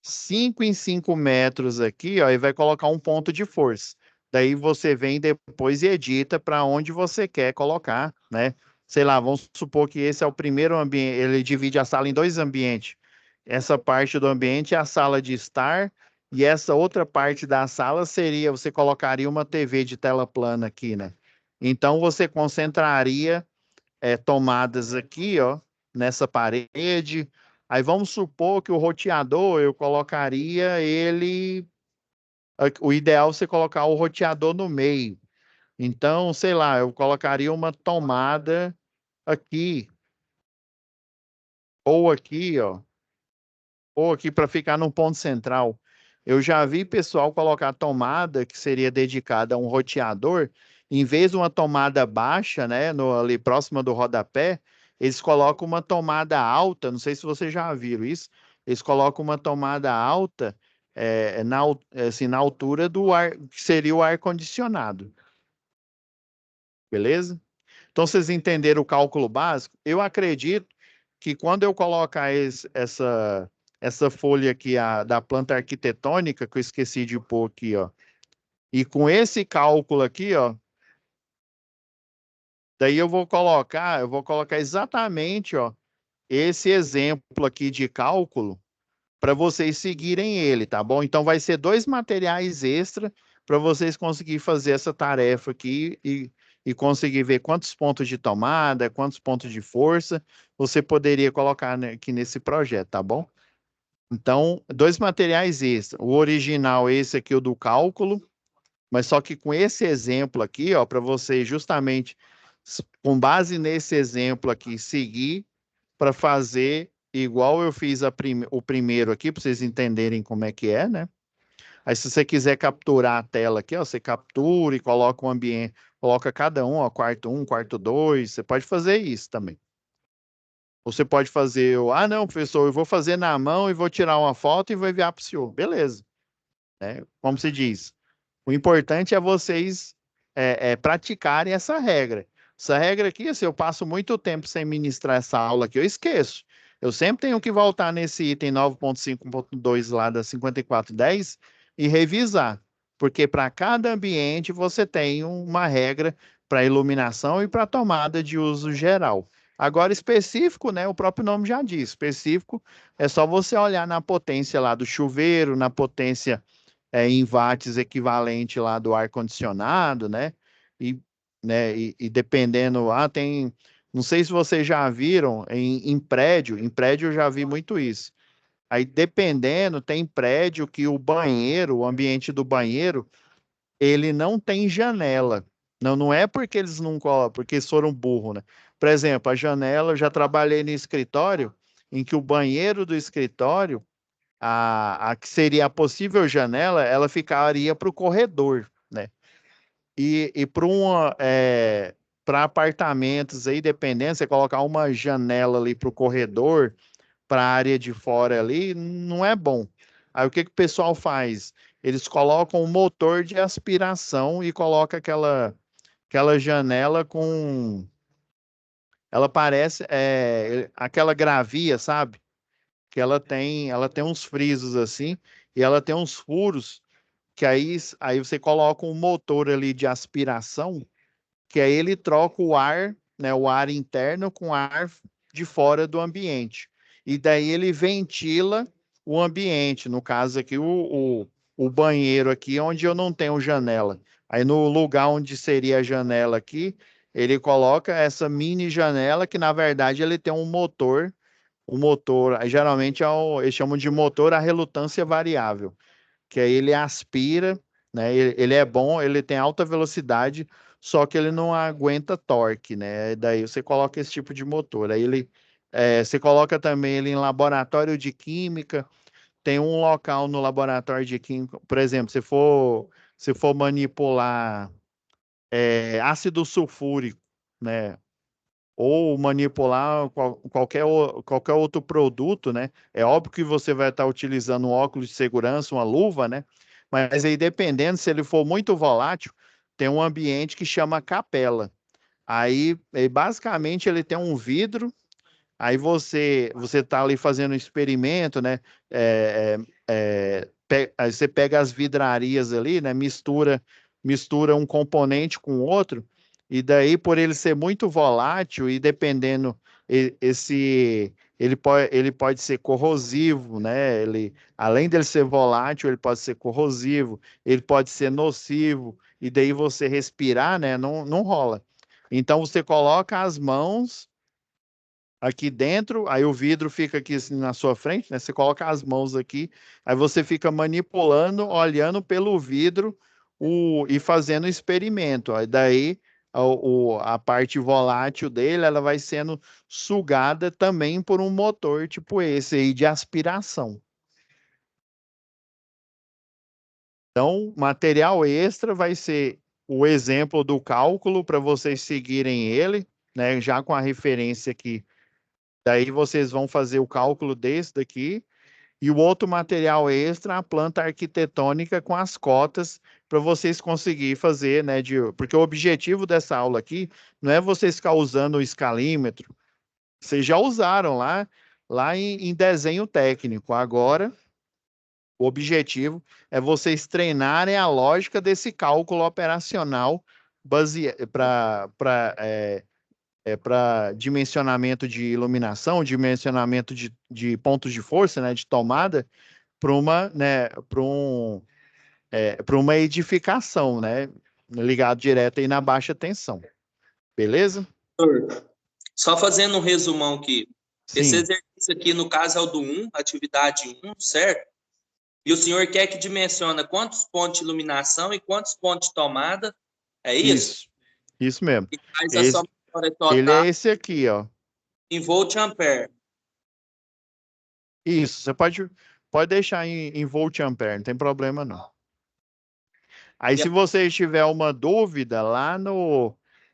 5 em 5 metros aqui, ó, e vai colocar um ponto de força. Daí você vem depois e edita para onde você quer colocar, né? Sei lá, vamos supor que esse é o primeiro ambiente, ele divide a sala em dois ambientes. Essa parte do ambiente é a sala de estar, e essa outra parte da sala seria, você colocaria uma TV de tela plana aqui, né? Então você concentraria tomadas aqui, ó, nessa parede. Aí vamos supor que o roteador eu colocaria ele. O ideal é você colocar o roteador no meio. Então, sei lá, eu colocaria uma tomada aqui, ou aqui, ó, ou aqui para ficar no ponto central. Eu já vi pessoal colocar tomada que seria dedicada a um roteador, em vez de uma tomada baixa, né, ali próxima do rodapé, eles colocam uma tomada alta. Não sei se vocês já viram isso. Eles colocam uma tomada alta assim, na altura do ar, que seria o ar condicionado. Beleza? Então, vocês entenderam o cálculo básico? Eu acredito que quando eu colocar essa folha aqui da planta arquitetônica, que eu esqueci de pôr aqui, ó, e com esse cálculo aqui, ó, daí eu vou colocar exatamente, ó, esse exemplo aqui de cálculo para vocês seguirem ele, tá bom? Então vai ser 2 materiais extra para vocês conseguirem fazer essa tarefa aqui e conseguir ver quantos pontos de tomada, quantos pontos de força você poderia colocar aqui nesse projeto, tá bom? Então, 2 materiais extra. O original, esse aqui, o do cálculo, mas só que com esse exemplo aqui, ó, para você justamente, com base nesse exemplo aqui, seguir para fazer igual eu fiz o primeiro aqui, para vocês entenderem como é que é, né? Aí, se você quiser capturar a tela aqui, ó, você captura e coloca o ambiente, coloca cada um, ó, quarto 1, quarto 2, você pode fazer isso também. Você pode fazer, não, professor, eu vou fazer na mão e vou tirar uma foto e vou enviar para o senhor. Beleza, né? Como se diz, o importante é vocês praticarem essa regra. Essa regra aqui, assim, eu passo muito tempo sem ministrar essa aula aqui, eu esqueço. Eu sempre tenho que voltar nesse item 9.5.2 lá da 5410 e revisar, porque para cada ambiente você tem uma regra para iluminação e para tomada de uso geral. Agora, específico, né? O próprio nome já diz. Específico é só você olhar na potência lá do chuveiro, na potência em watts equivalente lá do ar-condicionado, né? E, e dependendo, não sei se vocês já viram em prédio eu já vi muito isso. Aí, dependendo, tem prédio que o banheiro, o ambiente do banheiro, ele não tem janela. Não, não é porque eles não colocam, porque eles foram burro, né? Por exemplo, a janela, eu já trabalhei no escritório, em que o banheiro do escritório, a que seria a possível janela, ela ficaria para o corredor, né? E para apartamentos aí, dependendo, você colocar uma janela ali para o corredor, para a área de fora ali, não é bom. Aí o que que o pessoal faz? Eles colocam um motor de aspiração e coloca aquela janela com. Ela parece aquela gravia, sabe? Que ela tem uns frisos assim, e ela tem uns furos, que aí você coloca um motor ali de aspiração, que aí ele troca o ar, né, o ar interno com o ar de fora do ambiente. E daí ele ventila o ambiente, no caso aqui o banheiro aqui, onde eu não tenho janela. Aí no lugar onde seria a janela aqui, ele coloca essa mini janela que na verdade ele tem um motor, aí geralmente eles chamam de motor a relutância variável, que aí ele aspira, né? Ele é bom, ele tem alta velocidade, só que ele não aguenta torque, né? Daí você coloca esse tipo de motor. Aí você coloca também ele em laboratório de química. Tem um local no laboratório de química, por exemplo, se for manipular ácido sulfúrico, né? Ou manipular qualquer outro produto, né? É óbvio que você vai estar utilizando um óculos de segurança, uma luva, né? Mas aí, dependendo, se ele for muito volátil, tem um ambiente que chama capela. Aí basicamente, ele tem um vidro. Aí você está ali fazendo um experimento, né? Aí você pega as vidrarias ali, né? Mistura um componente com outro, e daí, por ele ser muito volátil e dependendo, ele pode ser corrosivo, né? Além dele ser volátil, ele pode ser corrosivo, ele pode ser nocivo, e daí você respirar, né? Não rola. Então você coloca as mãos aqui dentro, aí o vidro fica aqui assim, na sua frente, né? Você coloca as mãos aqui, aí você fica manipulando, olhando pelo vidro e fazendo o experimento. Aí daí a parte volátil dele, ela vai sendo sugada também por um motor tipo esse aí de aspiração. Então, material extra vai ser o exemplo do cálculo para vocês seguirem ele, né? Já com a referência aqui. Daí vocês vão fazer o cálculo desse daqui. E o outro material extra, a planta arquitetônica com as cotas, para vocês conseguirem fazer, né? Porque o objetivo dessa aula aqui não é vocês ficar usando o escalímetro. Vocês já usaram lá em desenho técnico. Agora, o objetivo é vocês treinarem a lógica desse cálculo operacional para dimensionamento de iluminação, dimensionamento de pontos de força, né, de tomada, para uma edificação, né, ligado direto aí na baixa tensão. Beleza? Só fazendo um resumão aqui. Esse Sim. exercício aqui, no caso, é o do 1, atividade 1, certo? E o senhor quer que dimensiona quantos pontos de iluminação e quantos pontos de tomada? É isso? Isso mesmo. E faz a Esse, somatória ele total é esse aqui, ó. em volt-ampere. Isso, você pode deixar em volt-ampere, não tem problema não. Aí, E se você tiver uma dúvida, lá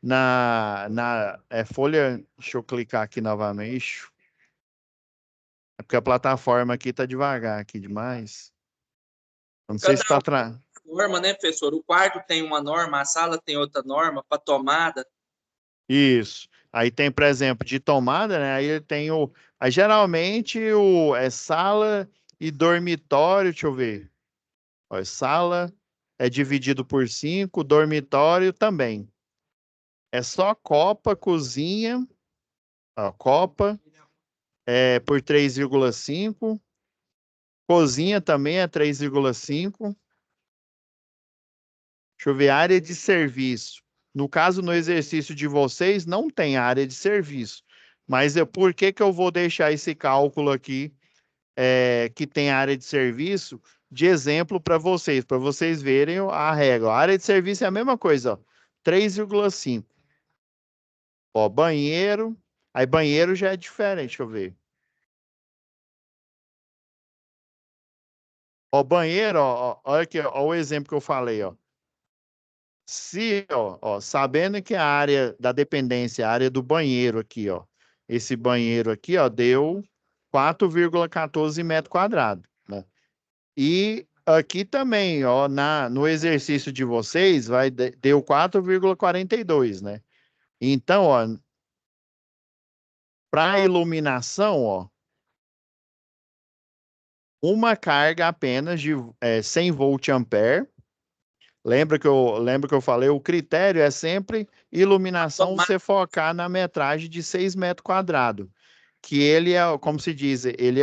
na folha, deixa eu clicar aqui novamente. É porque a plataforma aqui tá devagar aqui demais. Não sei se cada está norma, né, professor? O quarto tem uma norma, a sala tem outra norma para tomada. Isso. Aí tem, por exemplo, de tomada, né? Aí tem Aí, geralmente é sala e dormitório, deixa eu ver. Ó, sala é dividido por 5, dormitório também. É só copa, cozinha, ó, copa por 3,5. Cozinha também é 3,5. Deixa eu ver, área de serviço. No caso, no exercício de vocês, não tem área de serviço. Mas por que que eu vou deixar esse cálculo aqui, que tem área de serviço, de exemplo para vocês verem a regra. A área de serviço é a mesma coisa, ó, 3,5. Ó, banheiro. Aí banheiro já é diferente, deixa eu ver. Ó, banheiro, ó, olha aqui, ó, o exemplo que eu falei, ó. Sabendo que a área da dependência, a área do banheiro aqui, ó, esse banheiro aqui, ó, deu 4,14 metros quadrados, né? E aqui também, ó, no exercício de vocês, deu 4,42, né? Então, ó, para iluminação, ó, uma carga apenas de 100 volt-ampere. Lembra que eu falei, o critério é sempre iluminação, Tomada. você focar na metragem de 6 metros quadrados, que ele é, como se diz, ele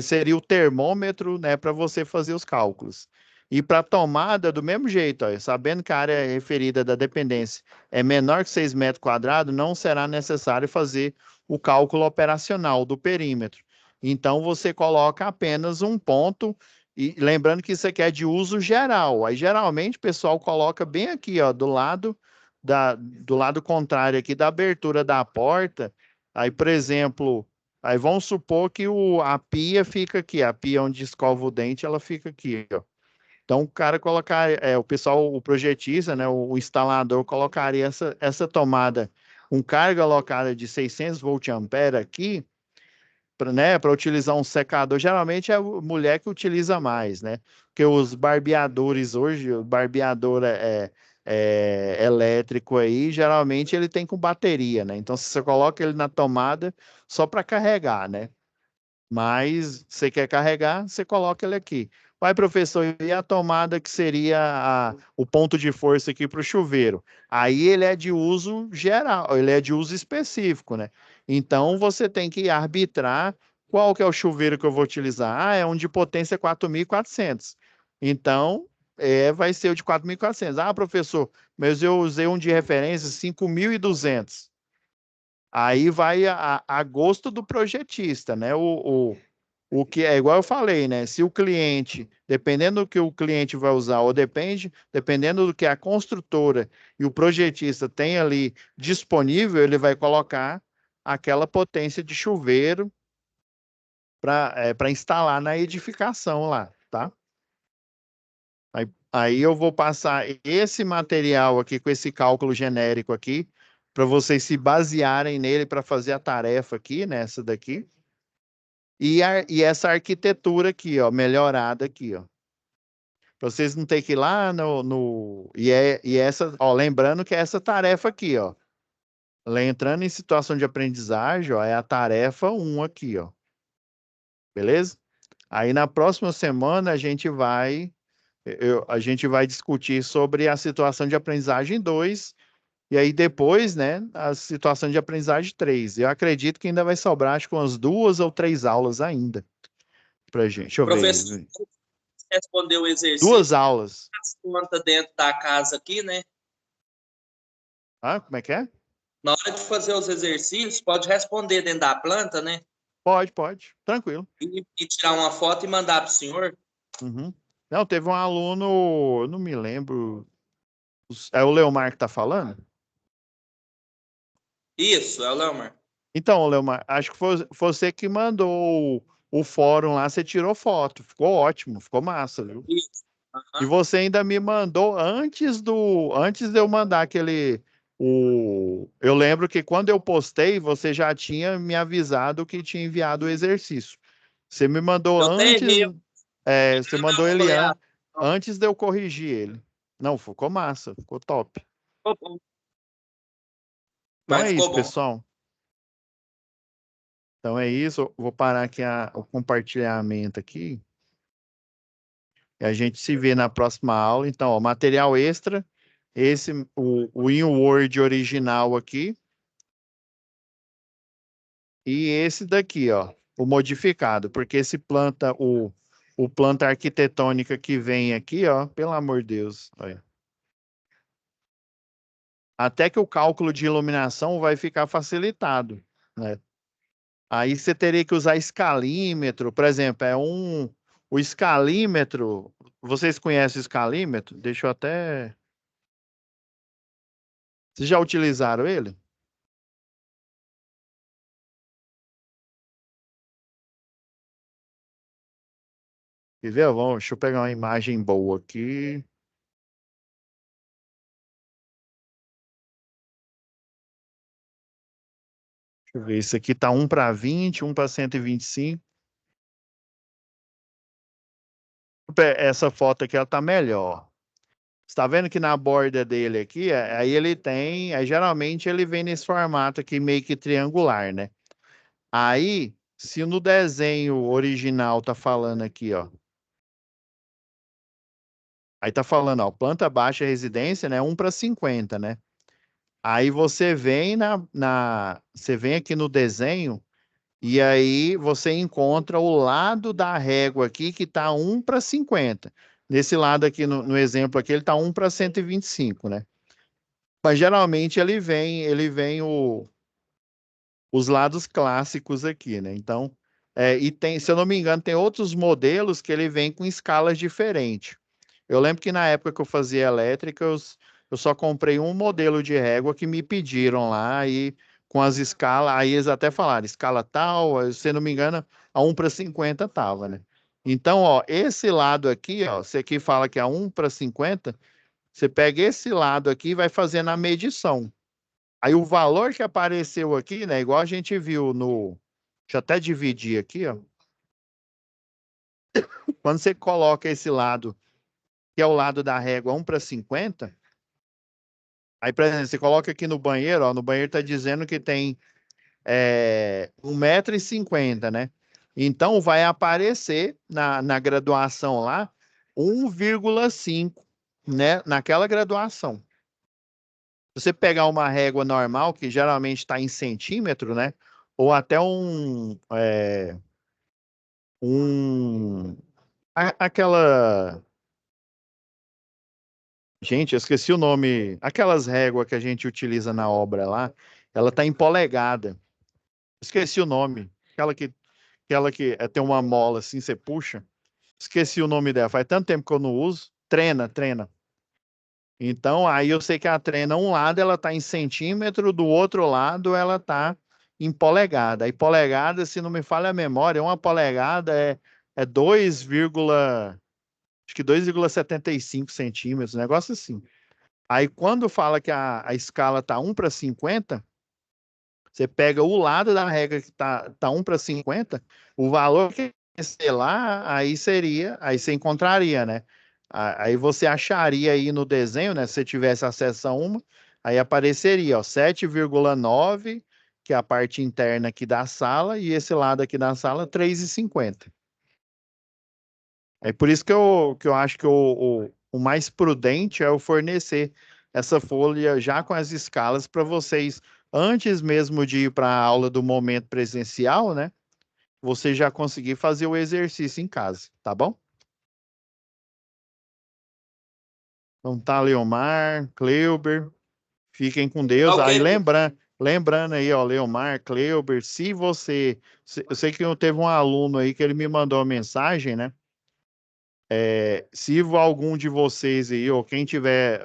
seria o termômetro, né, para você fazer os cálculos. E para tomada, do mesmo jeito, ó, sabendo que a área referida da dependência é menor que 6 metros quadrados, não será necessário fazer o cálculo operacional do perímetro. Então, você coloca apenas um ponto, e lembrando que isso aqui é de uso geral. Aí, geralmente, o pessoal coloca bem aqui, ó, do lado do lado contrário aqui da abertura da porta, aí, por exemplo, aí vamos supor que a pia fica aqui, a pia onde escova o dente, ela fica aqui, ó. Então, o cara colocar, o pessoal, o projetista, né, o instalador colocaria essa tomada com carga alocada de 600 volt-ampere aqui, para utilizar um secador. Geralmente é a mulher que utiliza mais, né? Porque os barbeadores hoje, o barbeador elétrico aí, geralmente ele tem com bateria, né? Então, se você coloca ele na tomada só para carregar, né? Mas você quer carregar, você coloca ele aqui. Vai, professor, e a tomada que seria o ponto de força aqui para o chuveiro? Aí ele é de uso geral, ele é de uso específico, né? Então você tem que arbitrar qual que é o chuveiro que eu vou utilizar. Ah, é um de potência 4.400. Então, vai ser o de 4.400. Ah, professor, mas eu usei um de referência 5.200. Aí vai a gosto do projetista, né? O que é igual eu falei, né? Se o cliente, dependendo do que o cliente vai usar, ou dependendo do que a construtora e o projetista tem ali disponível, ele vai colocar aquela potência de chuveiro para instalar na edificação lá, tá? Aí eu vou passar esse material aqui com esse cálculo genérico aqui para vocês se basearem nele para fazer a tarefa aqui, nessa daqui. E essa arquitetura aqui, ó, melhorada aqui, ó. Pra vocês não ter que ir lá essa, ó, lembrando que é essa tarefa aqui, ó. Entrando em situação de aprendizagem, ó, é a tarefa 1 aqui, ó. Beleza? Aí na próxima semana a gente vai discutir sobre a situação de aprendizagem 2 e aí depois, né, a situação de aprendizagem 3. Eu acredito que ainda vai sobrar, acho que umas 2 ou 3 aulas ainda pra gente. Deixa eu Professor, ver. respondeu o 2 exercício, aulas. as plantas dentro da casa aqui, né? Ah, como é que é? Na hora de fazer os exercícios, pode responder dentro da planta, né? Pode. Tranquilo. E tirar uma foto e mandar para o senhor. Uhum. Não, teve um aluno, eu não me lembro. É o Leomar que tá falando? Isso, é o Leomar. Então, Leomar, acho que foi você que mandou o fórum lá, você tirou foto. Ficou ótimo, ficou massa, viu? Isso. E Aham. você ainda me mandou antes de eu mandar eu lembro que quando eu postei, você já tinha me avisado que tinha enviado o exercício. Você me mandou Eu até antes, errei você na mandou ele folheada. antes de eu corrigir ele. Não, ficou massa, ficou top. Ficou bom. Então Mas é ficou isso, bom. pessoal. Então é isso. Eu vou parar aqui o compartilhamento aqui. E a gente se vê na próxima aula. Então, ó, material extra. O InWord original aqui. E esse daqui, ó, o modificado. Porque o planta arquitetônica que vem aqui, ó, pelo amor de Deus. Olha. Até que o cálculo de iluminação vai ficar facilitado, né? Aí você teria que usar escalímetro, por exemplo, o escalímetro, vocês conhecem o escalímetro? Deixa eu até. Vocês já utilizaram ele? Quer ver? Deixa eu pegar uma imagem boa aqui. Deixa eu ver, esse aqui tá 1 para 20, 1 para 125. Essa foto aqui ela tá melhor. Você tá vendo que na borda dele aqui, aí ele tem, aí geralmente ele vem nesse formato aqui meio que triangular, né? Aí, se no desenho original tá falando aqui, ó, aí tá falando, ó, planta baixa residência, né? 1 para 50, né? Aí você vem você vem aqui no desenho e aí você encontra o lado da régua aqui que tá 1 para 50. Nesse lado aqui, no exemplo aqui, ele tá 1 para 125, né? Mas geralmente ele vem os lados clássicos aqui, né? Então, e tem, se eu não me engano, tem outros modelos que ele vem com escalas diferentes. Eu lembro que na época que eu fazia elétrica, eu Eu só comprei um modelo de régua que me pediram lá e com as escalas, aí eles até falaram, escala tal, se não me engano, a 1:50 tava, né? Então, ó, esse lado aqui, ó, você aqui fala que é 1:50, você pega esse lado aqui e vai fazendo a medição. Aí o valor que apareceu aqui, né, igual a gente viu no, deixa eu até dividir aqui, ó. Quando você coloca esse lado, que é o lado da régua 1:50, aí, por exemplo, você coloca aqui no banheiro, ó, no banheiro está dizendo que tem 1,50 m, né? Então vai aparecer na graduação lá 1,5, né? Naquela graduação. Se você pegar uma régua normal, que geralmente está em centímetro, né? Ou até um aquela. Gente, eu esqueci o nome. Aquelas réguas que a gente utiliza na obra lá, ela tá em polegada. Esqueci o nome. Aquela que tem uma mola assim, você puxa. Esqueci o nome dela. Faz tanto tempo que eu não uso. Trena. Então, aí eu sei que a trena, um lado ela tá em centímetro, do outro lado ela tá em polegada. E polegada, se não me falha a memória, uma polegada é 2,75 centímetros, um negócio assim. Aí quando fala que a escala tá 1:50, você pega o lado da regra que tá 1:50, o valor que é lá, aí você encontraria, né? Aí você acharia aí no desenho, né? Se você tivesse acesso a uma, aí apareceria, ó, 7,9, que é a parte interna aqui da sala, e esse lado aqui da sala, 3,50. É por isso que eu acho que o mais prudente é eu fornecer essa folha já com as escalas para vocês, antes mesmo de ir para a aula do momento presencial, né? Você já conseguir fazer o exercício em casa, tá bom? Então tá, Leomar, Cleuber, fiquem com Tá Deus. ok, Aí lembrando aí, ó, Leomar, Cleuber, eu sei que eu teve um aluno aí que ele me mandou uma mensagem, né? Se algum de vocês aí, ou quem tiver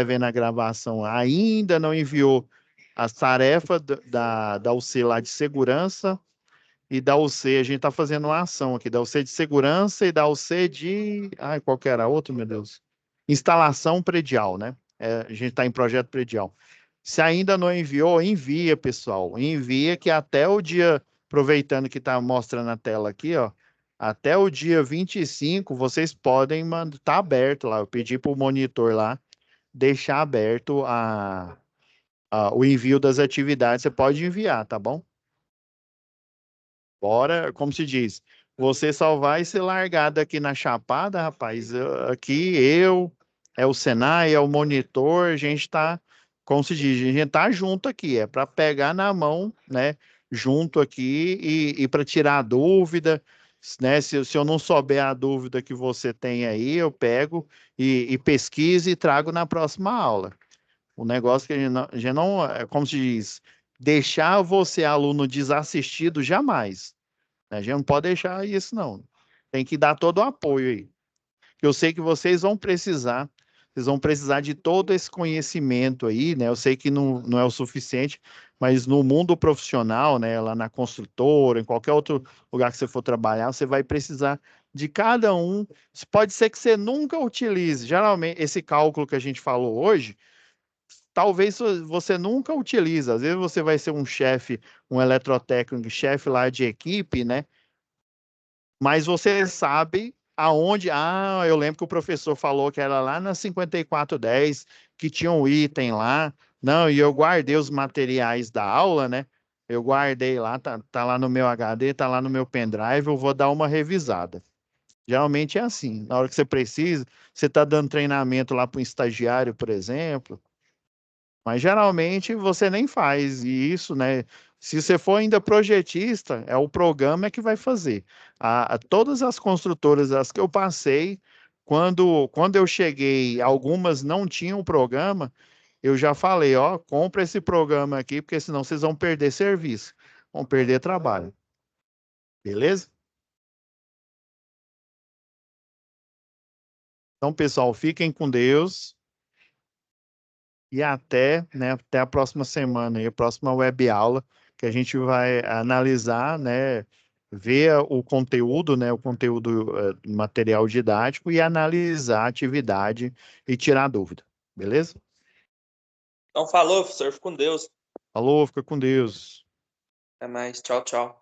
vendo a gravação, ainda não enviou as tarefas da UC lá de segurança e da UC, a gente está fazendo uma ação aqui, da UC de segurança e da UC de. Ai, qual que era outro, meu Deus? Instalação predial, né? A gente está em projeto predial. Se ainda não enviou, envia, pessoal. Envia que até o dia, aproveitando que está mostrando a tela aqui, ó, até o dia 25, vocês podem mandar, tá aberto lá. Eu pedi para o monitor lá deixar aberto o envio das atividades. Você pode enviar, tá bom? Bora, como se diz, você só vai ser largado aqui na Chapada, rapaz. Aqui é o Senai, é o monitor, a gente tá, como se diz, a gente tá junto aqui, é para pegar na mão, né? Junto aqui e para tirar a dúvida, né? Se eu não souber a dúvida que você tem aí, eu pego e pesquiso e trago na próxima aula. O negócio que a gente não, é como se diz, deixar você aluno desassistido jamais. A gente não pode deixar isso, não. Tem que dar todo o apoio aí. Eu sei que vocês vão precisar de todo esse conhecimento aí, né? Eu sei que não é o suficiente, mas no mundo profissional, né? Lá na construtora, em qualquer outro lugar que você for trabalhar, você vai precisar de cada um. Pode ser que você nunca utilize. Geralmente, esse cálculo que a gente falou hoje, talvez você nunca utilize. Às vezes você vai ser um chefe, um eletrotécnico, chefe lá de equipe, né? Mas você sabe aonde. Ah, eu lembro que o professor falou que era lá na 5410, que tinha um item lá. Não, e eu guardei os materiais da aula, né? Eu guardei lá, tá lá no meu HD, tá lá no meu pendrive, eu vou dar uma revisada. Geralmente é assim, na hora que você precisa, você está dando treinamento lá para um estagiário, por exemplo, mas geralmente você nem faz isso, né? Se você for ainda projetista, é o programa que vai fazer. Todas as construtoras, as que eu passei, quando eu cheguei, algumas não tinham programa, eu já falei, ó, compra esse programa aqui, porque senão vocês vão perder serviço, vão perder trabalho. Beleza? Então, pessoal, fiquem com Deus. e até, né, até a próxima semana, e a próxima web aula, que a gente vai analisar, né, ver o conteúdo, né, o conteúdo material didático e analisar a atividade e tirar dúvida, beleza? Então falou, professor. Fica com Deus. Falou, fica com Deus. Até mais. Tchau, tchau.